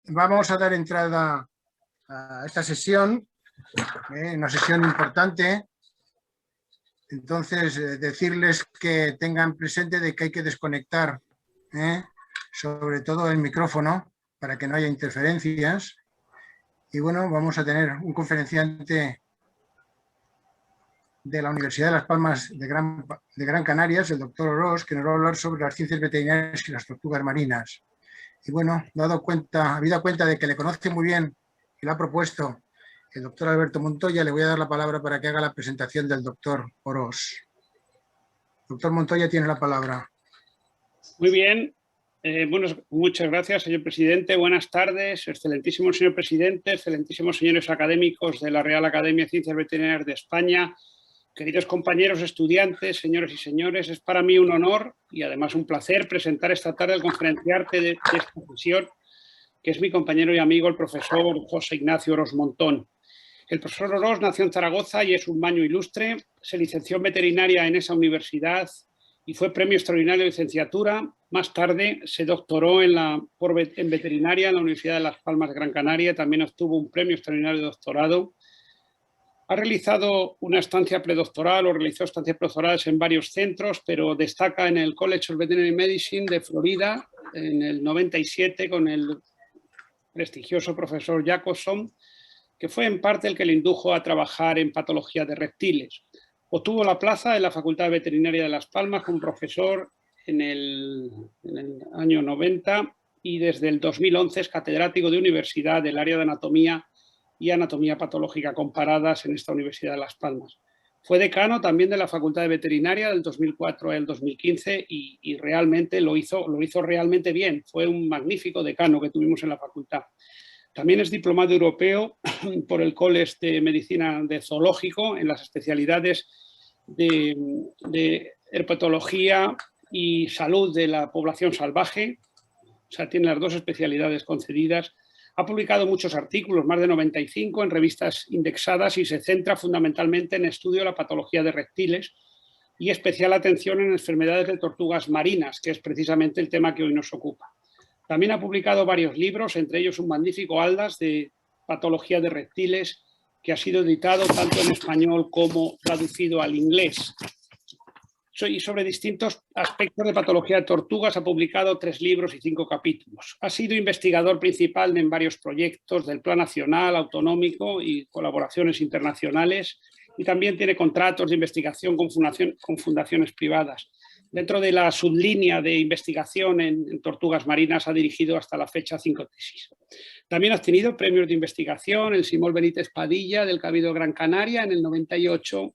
Vamos a dar entrada a esta sesión, una sesión importante. Entonces, decirles que tengan presente de que hay que desconectar, sobre todo el micrófono, para que no haya interferencias. Y bueno, vamos a tener un conferenciante de la Universidad de Las Palmas de Gran Canarias, el doctor Orós, que nos va a hablar sobre las ciencias veterinarias y las tortugas marinas. Y bueno, habida cuenta de que le conoce muy bien y lo ha propuesto el doctor Alberto Montoya, le voy a dar la palabra para que haga la presentación del doctor Orós. Doctor Montoya, tiene la palabra. Muy bien. Muchas gracias, señor presidente. Buenas tardes, excelentísimo señor presidente, excelentísimos señores académicos de la Real Academia de Ciencias Veterinarias de España, queridos compañeros estudiantes, señoras y señores. Es para mí un honor y además un placer presentar esta tarde al conferenciante de esta sesión, que es mi compañero y amigo, el profesor José Ignacio Orós Montón. El profesor Orós nació en Zaragoza y es un maño ilustre. Se licenció en veterinaria en esa universidad y fue premio extraordinario de licenciatura. Más tarde se doctoró en veterinaria en la Universidad de Las Palmas de Gran Canaria. También obtuvo un premio extraordinario de doctorado. Ha realizado una estancia predoctoral o realizó estancias predoctorales en varios centros, pero destaca en el College of Veterinary Medicine de Florida en el 97 con el prestigioso profesor Jacobson, que fue en parte el que le indujo a trabajar en patología de reptiles. Obtuvo la plaza en la Facultad de Veterinaria de Las Palmas como profesor en el año 90 y desde el 2011 es catedrático de universidad del área de anatomía y anatomía patológica comparadas en esta Universidad de Las Palmas. Fue decano también de la Facultad de Veterinaria del 2004 al 2015 y realmente lo hizo realmente bien. Fue un magnífico decano que tuvimos en la facultad. También es diplomado europeo por el College de Medicina de Zoológico en las especialidades de herpetología y salud de la población salvaje. O sea, tiene las dos especialidades concedidas. Ha publicado muchos artículos, más de 95, en revistas indexadas y se centra fundamentalmente en estudio de la patología de reptiles y especial atención en enfermedades de tortugas marinas, que es precisamente el tema que hoy nos ocupa. También ha publicado varios libros, entre ellos un magnífico atlas de patología de reptiles que ha sido editado tanto en español como traducido al inglés. Y sobre distintos aspectos de patología de tortugas ha publicado 3 libros y 5 capítulos. Ha sido investigador principal en varios proyectos del Plan Nacional, Autonómico y colaboraciones internacionales, y también tiene contratos de investigación con fundaciones privadas. Dentro de la sublínea de investigación en tortugas marinas ha dirigido hasta la fecha 5 tesis. También ha obtenido premios de investigación, el Simón Benítez Padilla del Cabildo de Gran Canaria en el 98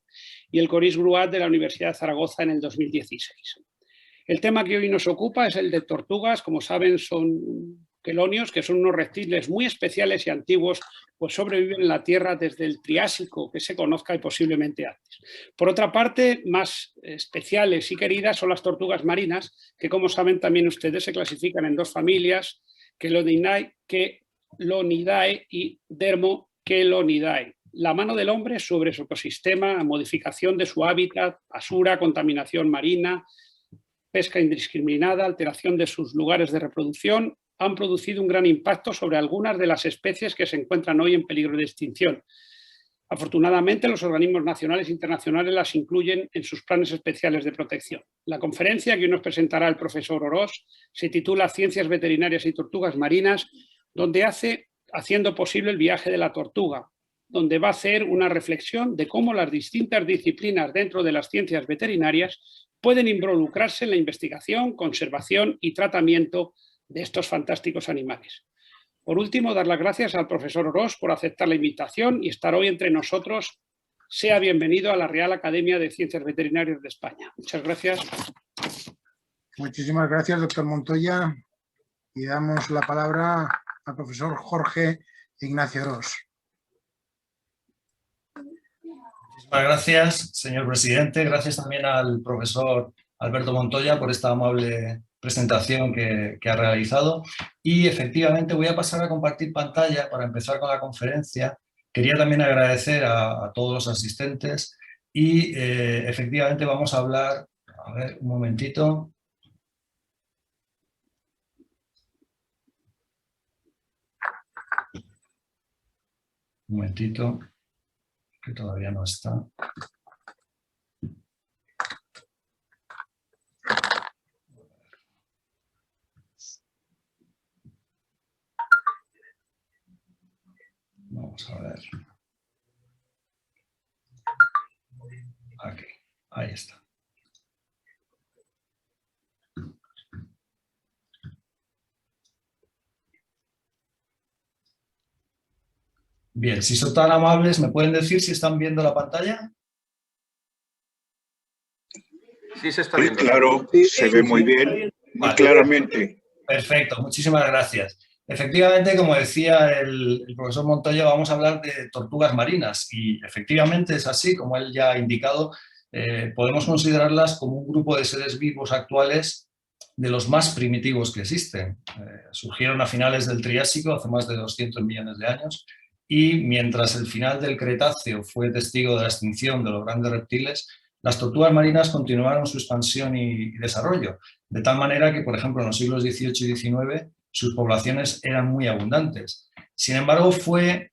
y el Coris Gruat de la Universidad de Zaragoza en el 2016. El tema que hoy nos ocupa es el de tortugas. Como saben, son quelonios, que son unos reptiles muy especiales y antiguos, pues sobreviven en la Tierra desde el Triásico, que se conozca, y posiblemente antes. Por otra parte, más especiales y queridas son las tortugas marinas, que como saben también ustedes se clasifican en 2 familias, Chelonidae y Dermochelonidae. La mano del hombre sobre su ecosistema, modificación de su hábitat, basura, contaminación marina, pesca indiscriminada, alteración de sus lugares de reproducción, han producido un gran impacto sobre algunas de las especies que se encuentran hoy en peligro de extinción. Afortunadamente, los organismos nacionales e internacionales las incluyen en sus planes especiales de protección. La conferencia que hoy nos presentará el profesor Orós se titula Ciencias veterinarias y tortugas marinas, donde haciendo posible el viaje de la tortuga, donde va a hacer una reflexión de cómo las distintas disciplinas dentro de las ciencias veterinarias pueden involucrarse en la investigación, conservación y tratamiento de estos fantásticos animales. Por último, dar las gracias al profesor Orós por aceptar la invitación y estar hoy entre nosotros. Sea bienvenido a la Real Academia de Ciencias Veterinarias de España. Muchas gracias. Muchísimas gracias, doctor Montoya. Y damos la palabra al profesor Jorge Ignacio Orós. Muchísimas gracias, señor presidente. Gracias también al profesor Alberto Montoya por esta amable presentación que ha realizado. Y efectivamente voy a pasar a compartir pantalla para empezar con la conferencia. Quería también agradecer a todos los asistentes y efectivamente vamos a hablar, a ver, un momentito. Un momentito, que todavía no está. Vamos a ver. Aquí, ahí está. Bien, si son tan amables, ¿me pueden decir si están viendo la pantalla? Sí, se está viendo. Claro, se ve muy bien, muy claramente. Perfecto, muchísimas gracias. Efectivamente, como decía el profesor Montoya, vamos a hablar de tortugas marinas y efectivamente es así, como él ya ha indicado, podemos considerarlas como un grupo de seres vivos actuales de los más primitivos que existen. Surgieron a finales del Triásico, hace más de 200 millones de años, y mientras el final del Cretáceo fue testigo de la extinción de los grandes reptiles, las tortugas marinas continuaron su expansión y desarrollo, de tal manera que, por ejemplo, en los siglos XVIII y XIX sus poblaciones eran muy abundantes. Sin embargo, fue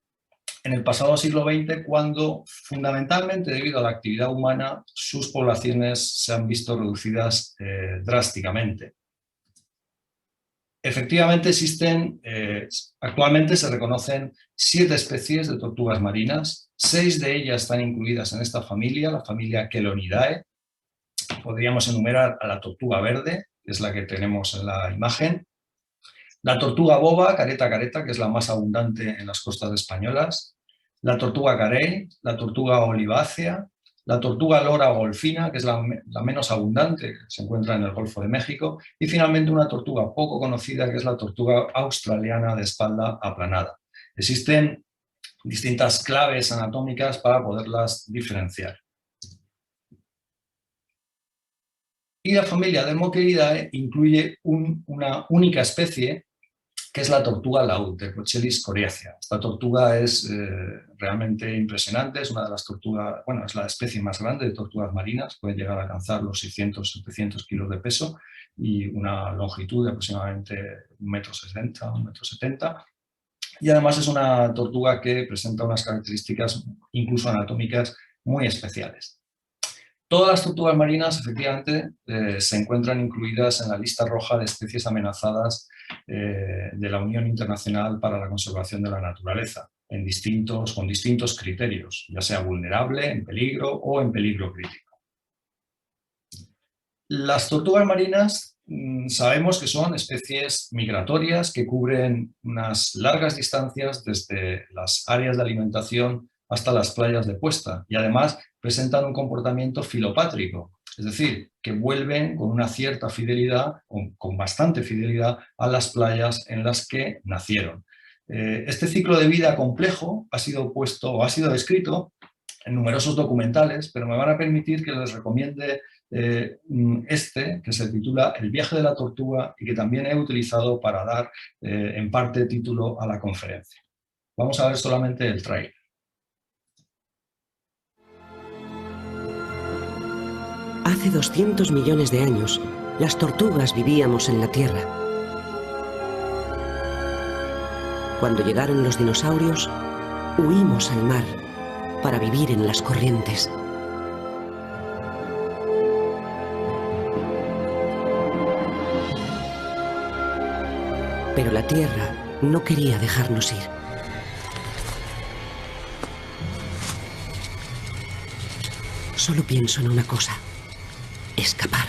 en el pasado siglo XX cuando, fundamentalmente debido a la actividad humana, sus poblaciones se han visto reducidas drásticamente. Efectivamente existen, actualmente se reconocen 7 especies de tortugas marinas, 6 de ellas están incluidas en esta familia, la familia Chelonidae. Podríamos enumerar a la tortuga verde, que es la que tenemos en la imagen, la tortuga boba, careta careta, que es la más abundante en las costas españolas, la tortuga carey, la tortuga olivácea, la tortuga lora golfina, que es la menos abundante, que se encuentra en el Golfo de México, y finalmente una tortuga poco conocida, que es la tortuga australiana de espalda aplanada. Existen distintas claves anatómicas para poderlas diferenciar. Y la familia Dermocheridae incluye una única especie, que es la tortuga laúd, Dermochelis coriacea. Esta tortuga es realmente impresionante, es una de las tortugas, bueno, es la especie más grande de tortugas marinas, puede llegar a alcanzar los 600-700 kilos de peso y una longitud de aproximadamente 1,60 m, 1,70 m. Y además es una tortuga que presenta unas características incluso anatómicas muy especiales. Todas las tortugas marinas, efectivamente, se encuentran incluidas en la lista roja de especies amenazadas de la Unión Internacional para la Conservación de la Naturaleza, con distintos criterios, ya sea vulnerable, en peligro o en peligro crítico. Las tortugas marinas sabemos que son especies migratorias que cubren unas largas distancias desde las áreas de alimentación hasta las playas de puesta y además presentan un comportamiento filopátrico, es decir, que vuelven con una cierta fidelidad, con bastante fidelidad, a las playas en las que nacieron. Este ciclo de vida complejo ha sido descrito en numerosos documentales, pero me van a permitir que les recomiende que se titula El viaje de la tortuga y que también he utilizado para dar en parte título a la conferencia. Vamos a ver solamente el trailer. Hace 200 millones de años, las tortugas vivíamos en la Tierra. Cuando llegaron los dinosaurios, huimos al mar para vivir en las corrientes. Pero la Tierra no quería dejarnos ir. Solo pienso en una cosa: escapar.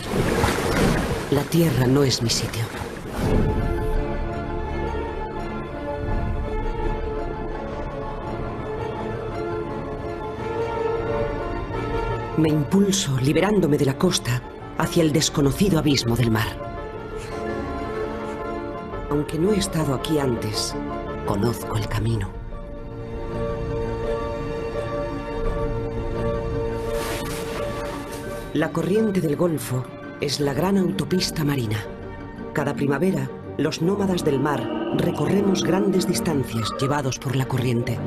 La Tierra no es mi sitio. Me impulso, liberándome de la costa, hacia el desconocido abismo del mar. Aunque no he estado aquí antes, conozco el camino. La corriente del Golfo es la gran autopista marina. Cada primavera, los nómadas del mar recorremos grandes distancias llevados por la corriente.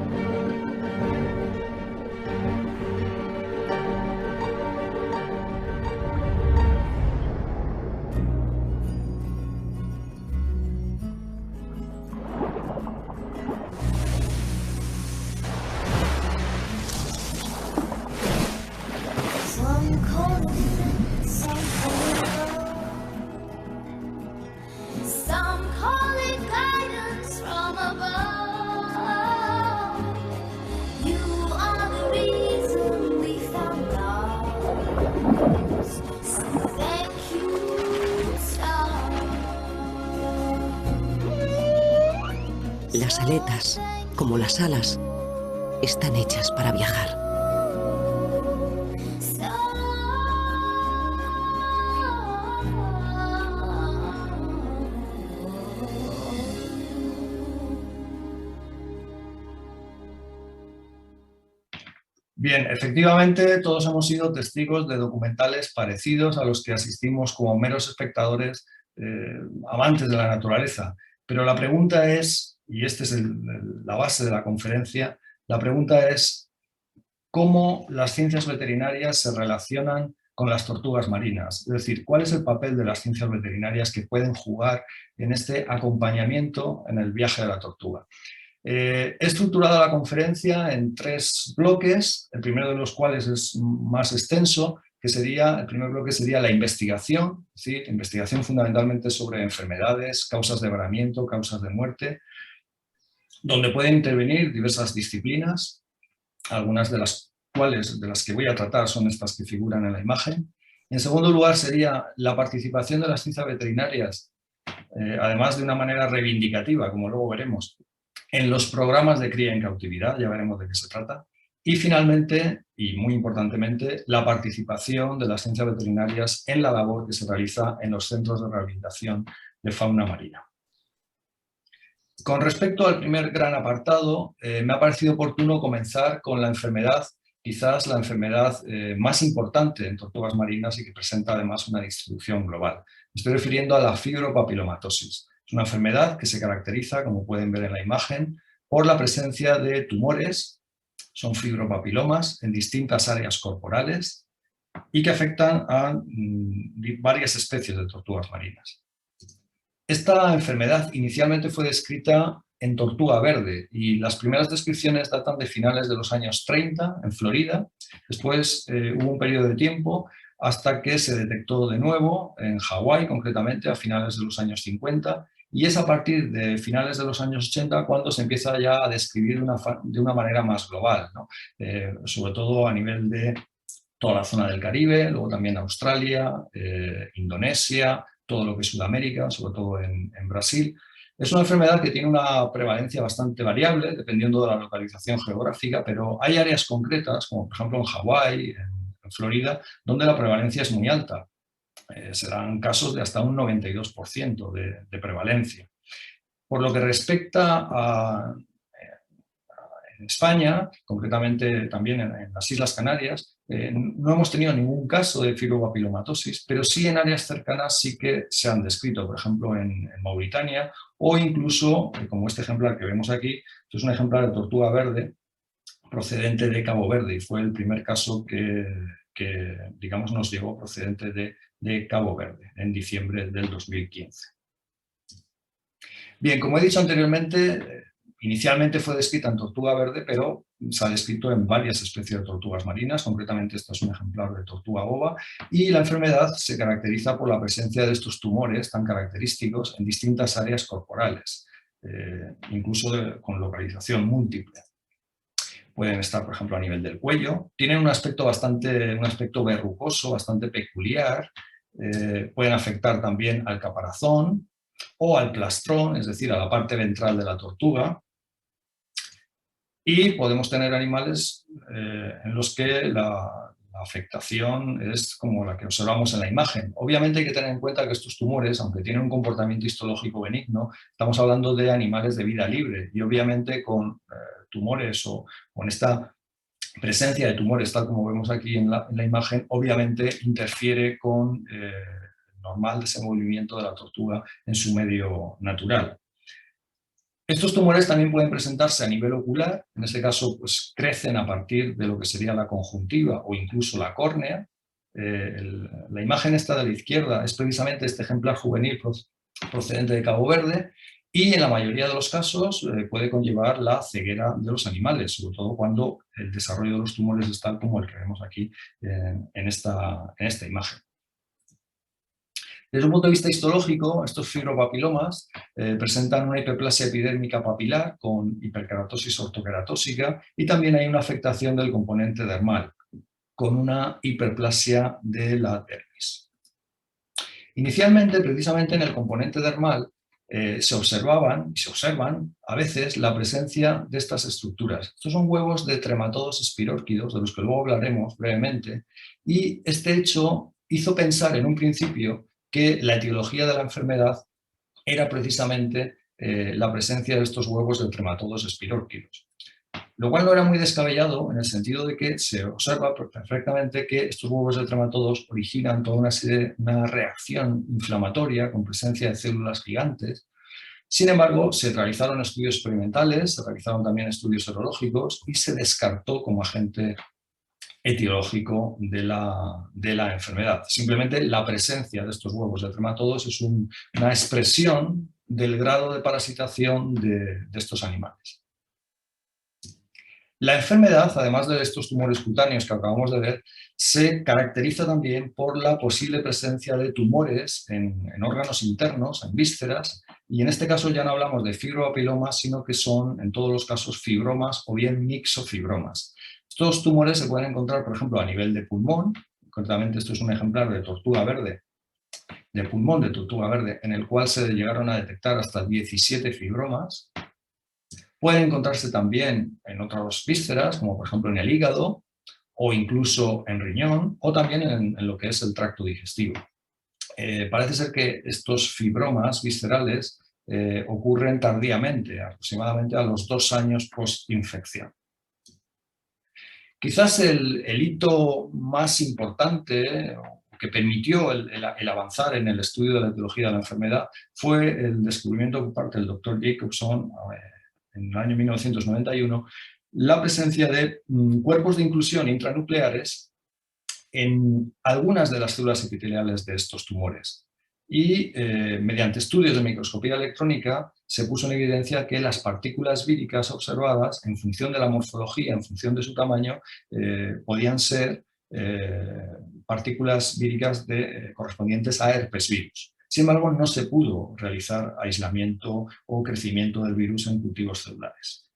Las aletas, como las alas, están hechas para viajar. Bien, efectivamente todos hemos sido testigos de documentales parecidos a los que asistimos como meros espectadores amantes de la naturaleza. Pero la pregunta es, y esta es la base de la conferencia, la pregunta es cómo las ciencias veterinarias se relacionan con las tortugas marinas. Es decir, ¿cuál es el papel de las ciencias veterinarias que pueden jugar en este acompañamiento en el viaje de la tortuga? He estructurado la conferencia en 3 bloques, el primero de los cuales es más extenso, que sería, el primer bloque sería la investigación, es decir, investigación fundamentalmente sobre enfermedades, causas de varamiento, causas de muerte, donde pueden intervenir diversas disciplinas, algunas de las cuales, de las que voy a tratar, son estas que figuran en la imagen. En segundo lugar sería la participación de las ciencias veterinarias, además de una manera reivindicativa, como luego veremos, en los programas de cría en cautividad, ya veremos de qué se trata. Y finalmente, y muy importantemente, la participación de las ciencias veterinarias en la labor que se realiza en los centros de rehabilitación de fauna marina. Con respecto al primer gran apartado, me ha parecido oportuno comenzar con la enfermedad, quizás la enfermedad más importante en tortugas marinas y que presenta además una distribución global. Me estoy refiriendo a la fibropapilomatosis. Es una enfermedad que se caracteriza, como pueden ver en la imagen, por la presencia de tumores, son fibropapilomas, en distintas áreas corporales y que afectan a varias especies de tortugas marinas. Esta enfermedad inicialmente fue descrita en tortuga verde y las primeras descripciones datan de finales de los años 30 en Florida. Después hubo un periodo de tiempo hasta que se detectó de nuevo en Hawái, concretamente a finales de los años 50, y es a partir de finales de los años 80 cuando se empieza ya a describir de una manera más global, ¿no? Sobre todo a nivel de toda la zona del Caribe, luego también Australia, Indonesia, todo lo que es Sudamérica, sobre todo en Brasil. Es una enfermedad que tiene una prevalencia bastante variable, dependiendo de la localización geográfica, pero hay áreas concretas, como por ejemplo en Hawái, en Florida, donde la prevalencia es muy alta. Serán casos de hasta un 92% de prevalencia. Por lo que respecta a en España, concretamente también en las Islas Canarias, no hemos tenido ningún caso de fibropapilomatosis, pero sí en áreas cercanas sí que se han descrito, por ejemplo en Mauritania, o incluso, como este ejemplar que vemos aquí, que es un ejemplar de tortuga verde procedente de Cabo Verde, y fue el primer caso que digamos, nos llegó procedente de Cabo Verde en diciembre del 2015. Bien, como he dicho anteriormente, inicialmente fue descrita en tortuga verde, pero se ha descrito en varias especies de tortugas marinas, concretamente este es un ejemplar de tortuga boba, y la enfermedad se caracteriza por la presencia de estos tumores tan característicos en distintas áreas corporales, incluso con localización múltiple. Pueden estar, por ejemplo, a nivel del cuello, tienen un aspecto verrucoso, bastante peculiar, pueden afectar también al caparazón o al plastrón, es decir, a la parte ventral de la tortuga, y podemos tener animales en los que la afectación es como la que observamos en la imagen. Obviamente hay que tener en cuenta que estos tumores, aunque tienen un comportamiento histológico benigno, estamos hablando de animales de vida libre y obviamente con tumores o con esta presencia de tumores, tal como vemos aquí en la imagen, obviamente interfiere con el normal desenvolvimiento de la tortuga en su medio natural. Estos tumores también pueden presentarse a nivel ocular, en este caso pues, crecen a partir de lo que sería la conjuntiva o incluso la córnea. La imagen esta de la izquierda es precisamente este ejemplar juvenil procedente de Cabo Verde y en la mayoría de los casos puede conllevar la ceguera de los animales, sobre todo cuando el desarrollo de los tumores es tal como el que vemos aquí en esta imagen. Desde un punto de vista histológico, estos fibropapilomas presentan una hiperplasia epidérmica papilar con hiperkeratosis ortoqueratósica y también hay una afectación del componente dermal, con una hiperplasia de la dermis. Inicialmente, precisamente en el componente dermal, se observaban y se observan a veces la presencia de estas estructuras. Estos son huevos de trematodos espirórquidos, de los que luego hablaremos brevemente, y este hecho hizo pensar en un principio que la etiología de la enfermedad era precisamente la presencia de estos huevos de trematodos espirórquidos. Lo cual no era muy descabellado en el sentido de que se observa perfectamente que estos huevos de trematodos originan toda una reacción inflamatoria con presencia de células gigantes. Sin embargo, se realizaron estudios experimentales, se realizaron también estudios serológicos y se descartó como agente etiológico de la enfermedad. Simplemente la presencia de estos huevos de trematodos es una expresión del grado de parasitación de estos animales. La enfermedad, además de estos tumores cutáneos que acabamos de ver, se caracteriza también por la posible presencia de tumores en órganos internos, en vísceras, y en este caso ya no hablamos de fibropapilomas, sino que son en todos los casos fibromas o bien mixofibromas. Estos tumores se pueden encontrar, por ejemplo, a nivel de pulmón. Concretamente, esto es un ejemplar de tortuga verde, de pulmón de tortuga verde, en el cual se llegaron a detectar hasta 17 fibromas. Pueden encontrarse también en otras vísceras, como por ejemplo en el hígado, o incluso en riñón, o también en lo que es el tracto digestivo. Parece ser que estos fibromas viscerales ocurren tardíamente, aproximadamente a los 2 años post-infección. Quizás el hito más importante que permitió el avanzar en el estudio de la etiología de la enfermedad fue el descubrimiento por parte del Dr. Jacobson en el año 1991, la presencia de cuerpos de inclusión intranucleares en algunas de las células epiteliales de estos tumores. Y mediante estudios de microscopía electrónica se puso en evidencia que las partículas víricas observadas, en función de la morfología, en función de su tamaño, podían ser partículas víricas correspondientes a herpes virus. Sin embargo, no se pudo realizar aislamiento o crecimiento del virus en cultivos celulares.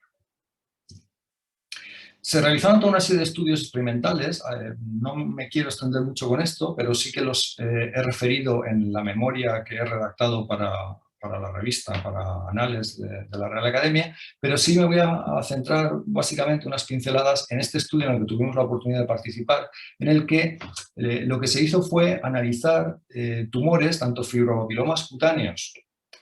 Se realizaron toda una serie de estudios experimentales, no me quiero extender mucho con esto, pero sí que los he referido en la memoria que he redactado para la revista, para Anales de la Real Academia, pero sí me voy a centrar básicamente unas pinceladas en este estudio en el que tuvimos la oportunidad de participar, en el que lo que se hizo fue analizar tumores, tanto fibropapilomas cutáneos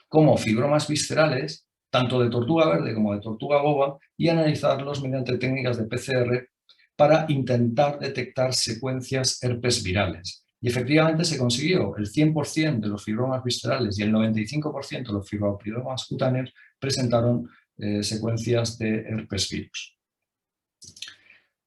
como fibromas viscerales, tanto de tortuga verde como de tortuga boba, y analizarlos mediante técnicas de PCR para intentar detectar secuencias herpes virales. Y efectivamente se consiguió. El 100% de los fibromas viscerales y el 95% de los fibropapilomas cutáneos presentaron secuencias de herpes virus.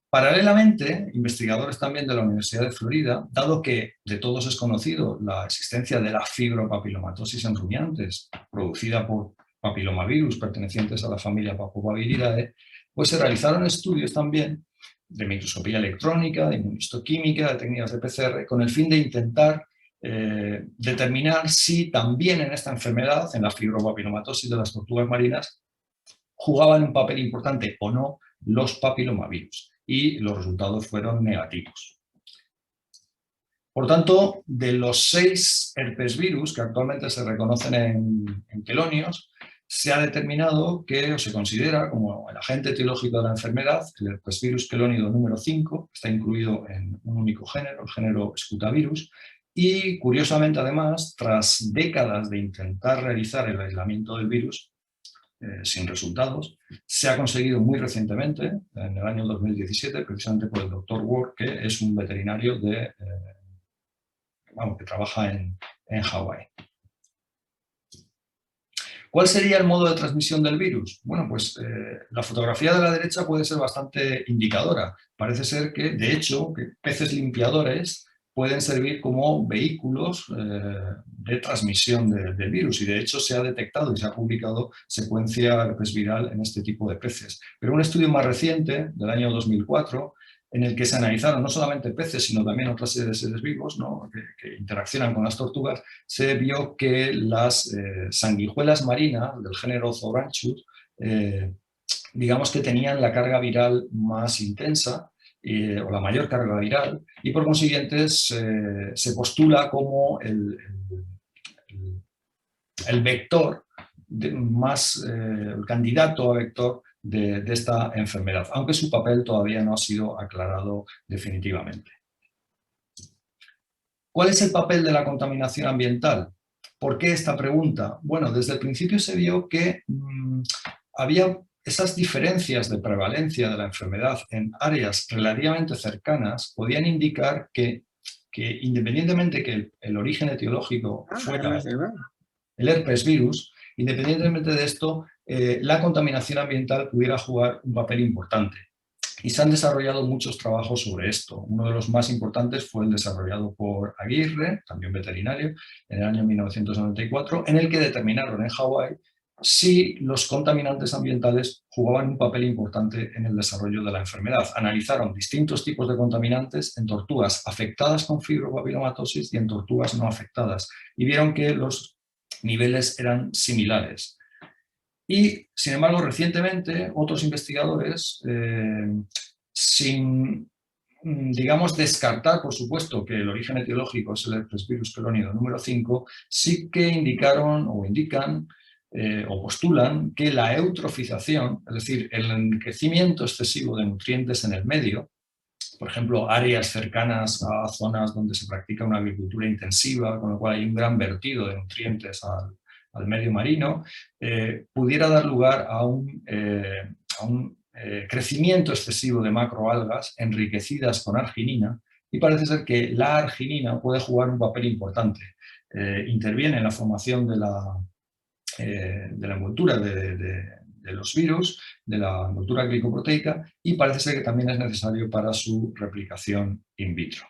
Paralelamente, investigadores también de la Universidad de Florida, dado que de todos es conocido la existencia de la fibropapilomatosis en rumiantes, producida por papilomavirus pertenecientes a la familia Papoviridae, pues se realizaron estudios también de microscopía electrónica, de inmunistoquímica, de técnicas de PCR, con el fin de intentar determinar si también en esta enfermedad, en la fibropapilomatosis de las tortugas marinas, jugaban un papel importante o no los papilomavirus, y los resultados fueron negativos. Por tanto, de los 6 herpes virus que actualmente se reconocen en quelonios, se ha determinado que, o se considera como el agente etiológico de la enfermedad, el herpesvirus quelónido número 5, está incluido en un único género, el género Scutavirus, y curiosamente además, tras décadas de intentar realizar el aislamiento del virus, sin resultados, se ha conseguido muy recientemente, en el año 2017, precisamente por el Dr. Ward, que es un veterinario que trabaja en Hawái. ¿Cuál sería el modo de transmisión del virus? Bueno, pues la fotografía de la derecha puede ser bastante indicadora. Parece ser que, de hecho, que peces limpiadores pueden servir como vehículos de transmisión del virus, y de hecho se ha detectado y se ha publicado secuencia herpes viral en este tipo de peces. Pero un estudio más reciente, del año 2004, en el que se analizaron no solamente peces, sino también otra serie de seres vivos, ¿no?, que interaccionan con las tortugas, se vio que las sanguijuelas marinas del género Zoranchus, digamos que tenían la carga viral más intensa, o la mayor carga viral, y por consiguiente se postula como el vector el candidato a vector de esta enfermedad, aunque su papel todavía no ha sido aclarado definitivamente. ¿Cuál es el papel de la contaminación ambiental? ¿Por qué esta pregunta? Bueno, desde el principio se vio que había esas diferencias de prevalencia de la enfermedad en áreas relativamente cercanas, podían indicar que independientemente que el origen etiológico fuera el herpes virus, independientemente de esto, la contaminación ambiental pudiera jugar un papel importante. Y se han desarrollado muchos trabajos sobre esto. Uno de los más importantes fue el desarrollado por Aguirre, también veterinario, en el año 1994, en el que determinaron en Hawái si los contaminantes ambientales jugaban un papel importante en el desarrollo de la enfermedad. Analizaron distintos tipos de contaminantes en tortugas afectadas con fibrobapilomatosis y en tortugas no afectadas, y vieron que los niveles eran similares. Y, sin embargo, recientemente otros investigadores, sin, digamos, descartar, por supuesto, que el origen etiológico es el herpes virus quelónido número 5, sí que indicaron o indican o postulan que la eutrofización, es decir, el enriquecimiento excesivo de nutrientes en el medio, por ejemplo, áreas cercanas a zonas donde se practica una agricultura intensiva, con lo cual hay un gran vertido de nutrientes al medio marino, pudiera dar lugar a un crecimiento excesivo de macroalgas enriquecidas con arginina, y parece ser que la arginina puede jugar un papel importante. Interviene en la formación de la envoltura de los virus, de la envoltura glicoproteica, y parece ser que también es necesario para su replicación in vitro.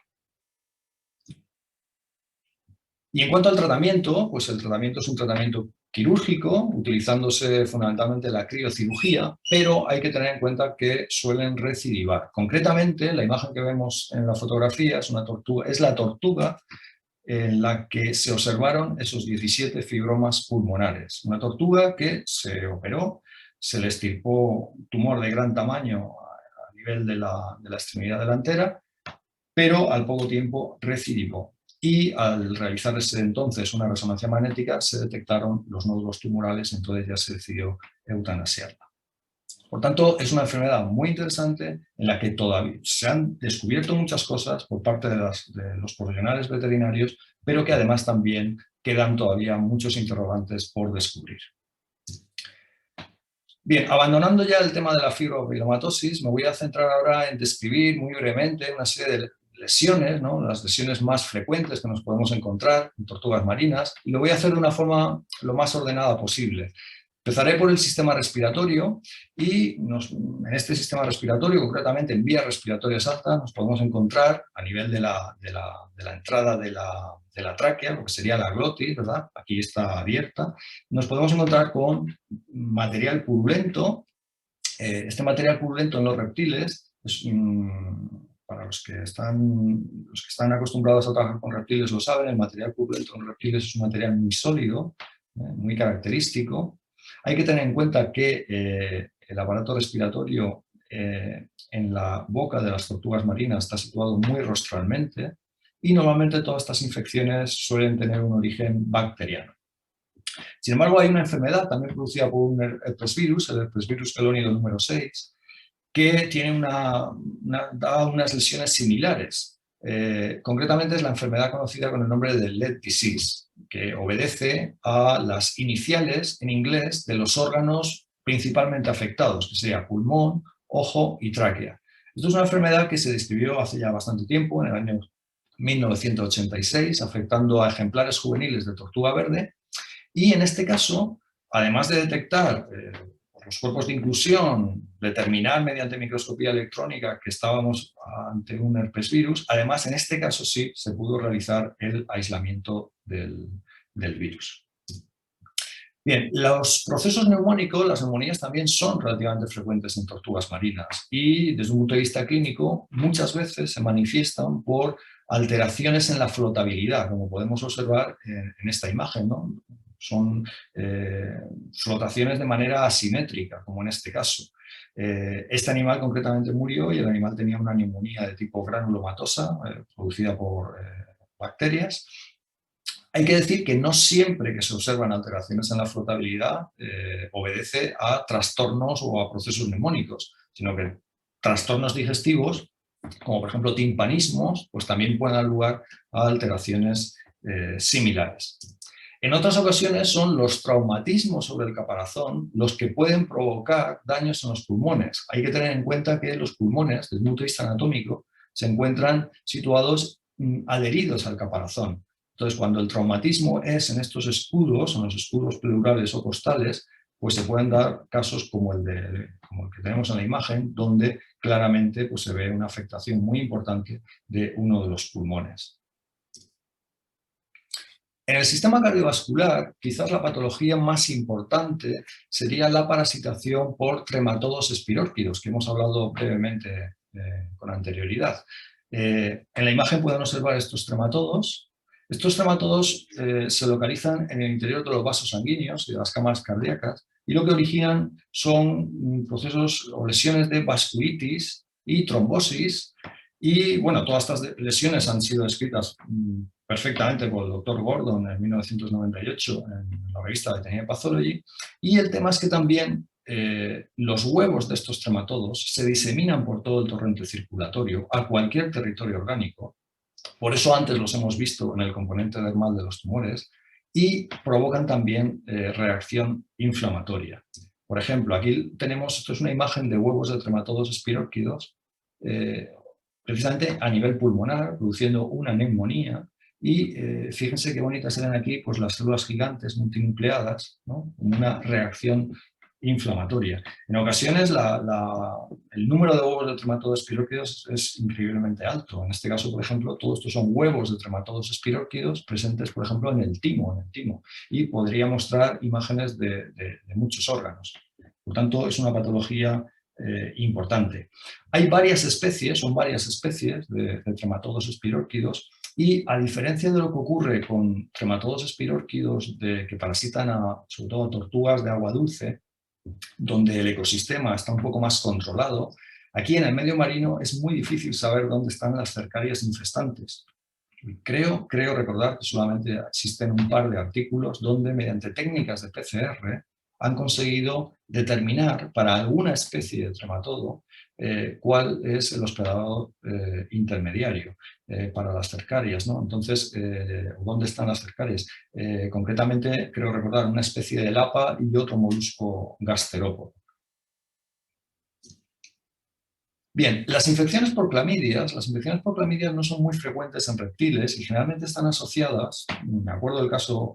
Y en cuanto al tratamiento, pues el tratamiento es un tratamiento quirúrgico, utilizándose fundamentalmente la criocirugía, pero hay que tener en cuenta que suelen recidivar. Concretamente, la imagen que vemos en la fotografía es la tortuga en la que se observaron esos 17 fibromas pulmonares. Una tortuga que se operó, se le extirpó un tumor de gran tamaño a nivel de la extremidad delantera, pero al poco tiempo recidivó. Y al realizarse entonces una resonancia magnética se detectaron los nódulos tumorales, entonces ya se decidió eutanasiarla. Por tanto, es una enfermedad muy interesante en la que todavía se han descubierto muchas cosas por parte de los profesionales veterinarios, pero que además también quedan todavía muchos interrogantes por descubrir. Bien, abandonando ya el tema de la fibrobapilomatosis, me voy a centrar ahora en describir muy brevemente una serie de lesiones, ¿no? Las lesiones más frecuentes que nos podemos encontrar en tortugas marinas, y lo voy a hacer de una forma lo más ordenada posible. Empezaré por el sistema respiratorio y en este sistema respiratorio, concretamente en vías respiratorias altas, nos podemos encontrar a nivel de la entrada de la tráquea, lo que sería la glotis, ¿verdad? Aquí está abierta. Nos podemos encontrar con material purulento. Este material purulento en los reptiles, para los que están acostumbrados a trabajar con reptiles lo saben, el material purulento en los reptiles es un material muy sólido, muy característico. Hay que tener en cuenta que el aparato respiratorio en la boca de las tortugas marinas está situado muy rostralmente, y normalmente todas estas infecciones suelen tener un origen bacteriano. Sin embargo, hay una enfermedad también producida por un herpes virus, el herpes virus quelónido número 6, que tiene da unas lesiones similares. Concretamente es la enfermedad conocida con el nombre de lead disease, que obedece a las iniciales en inglés de los órganos principalmente afectados, que sería pulmón, ojo y tráquea. Esto es una enfermedad que se describió hace ya bastante tiempo, en el año 1986, afectando a ejemplares juveniles de tortuga verde, y en este caso, además de detectar los cuerpos de inclusión, determinar mediante microscopía electrónica que estábamos ante un herpes virus, además en este caso sí se pudo realizar el aislamiento del virus. Bien, los procesos neumónicos, las neumonías también son relativamente frecuentes en tortugas marinas, y desde un punto de vista clínico muchas veces se manifiestan por alteraciones en la flotabilidad, como podemos observar en esta imagen, ¿no? Son flotaciones de manera asimétrica, como en este caso. Este animal concretamente murió, y el animal tenía una neumonía de tipo granulomatosa producida por bacterias. Hay que decir que no siempre que se observan alteraciones en la flotabilidad obedece a trastornos o a procesos neumónicos, sino que trastornos digestivos, como por ejemplo timpanismos, pues también pueden dar lugar a alteraciones similares. En otras ocasiones son los traumatismos sobre el caparazón los que pueden provocar daños en los pulmones. Hay que tener en cuenta que los pulmones, desde un punto de vista anatómico, se encuentran situados adheridos al caparazón. Entonces, cuando el traumatismo es en estos escudos, en los escudos pleurales o costales, pues se pueden dar casos como el que tenemos en la imagen, donde claramente pues, se ve una afectación muy importante de uno de los pulmones. En el sistema cardiovascular, quizás la patología más importante sería la parasitación por trematodos espiróquidos, que hemos hablado brevemente con anterioridad. En la imagen pueden observar estos trematodos. Estos trematodos se localizan en el interior de los vasos sanguíneos y de las cámaras cardíacas y lo que originan son procesos o lesiones de vasculitis y trombosis. Y bueno, todas estas lesiones han sido descritas perfectamente por el doctor Gordon en 1998 en la revista Veterinary Pathology. Y el tema es que también los huevos de estos trematodos se diseminan por todo el torrente circulatorio a cualquier territorio orgánico. Por eso antes los hemos visto en el componente dermal de los tumores y provocan también reacción inflamatoria. Por ejemplo, aquí tenemos, esto es una imagen de huevos de trematodos espiróquidos, precisamente a nivel pulmonar, produciendo una neumonía. Y fíjense qué bonitas eran aquí pues, las células gigantes multinucleadas, ¿no? Una reacción inflamatoria. En ocasiones el número de huevos de trematodos espiróquidos es increíblemente alto. En este caso, por ejemplo, todos estos son huevos de trematodos espiróquidos presentes, por ejemplo, en el timo, y podría mostrar imágenes de muchos órganos. Por tanto, es una patología importante. Hay varias especies, son varias especies de trematodos espiróquidos y a diferencia de lo que ocurre con trematodos espiróquidos que parasitan sobre todo a tortugas de agua dulce, donde el ecosistema está un poco más controlado, aquí en el medio marino es muy difícil saber dónde están las cercarias infestantes. Creo recordar que solamente existen un par de artículos donde mediante técnicas de PCR han conseguido determinar para alguna especie de trematodo cuál es el hospedador intermediario para las cercarias, ¿no? Entonces, ¿dónde están las cercarias? Concretamente, creo recordar una especie de lapa y otro molusco gasterópodo. Bien, las infecciones por clamidias no son muy frecuentes en reptiles y generalmente están asociadas, me acuerdo del caso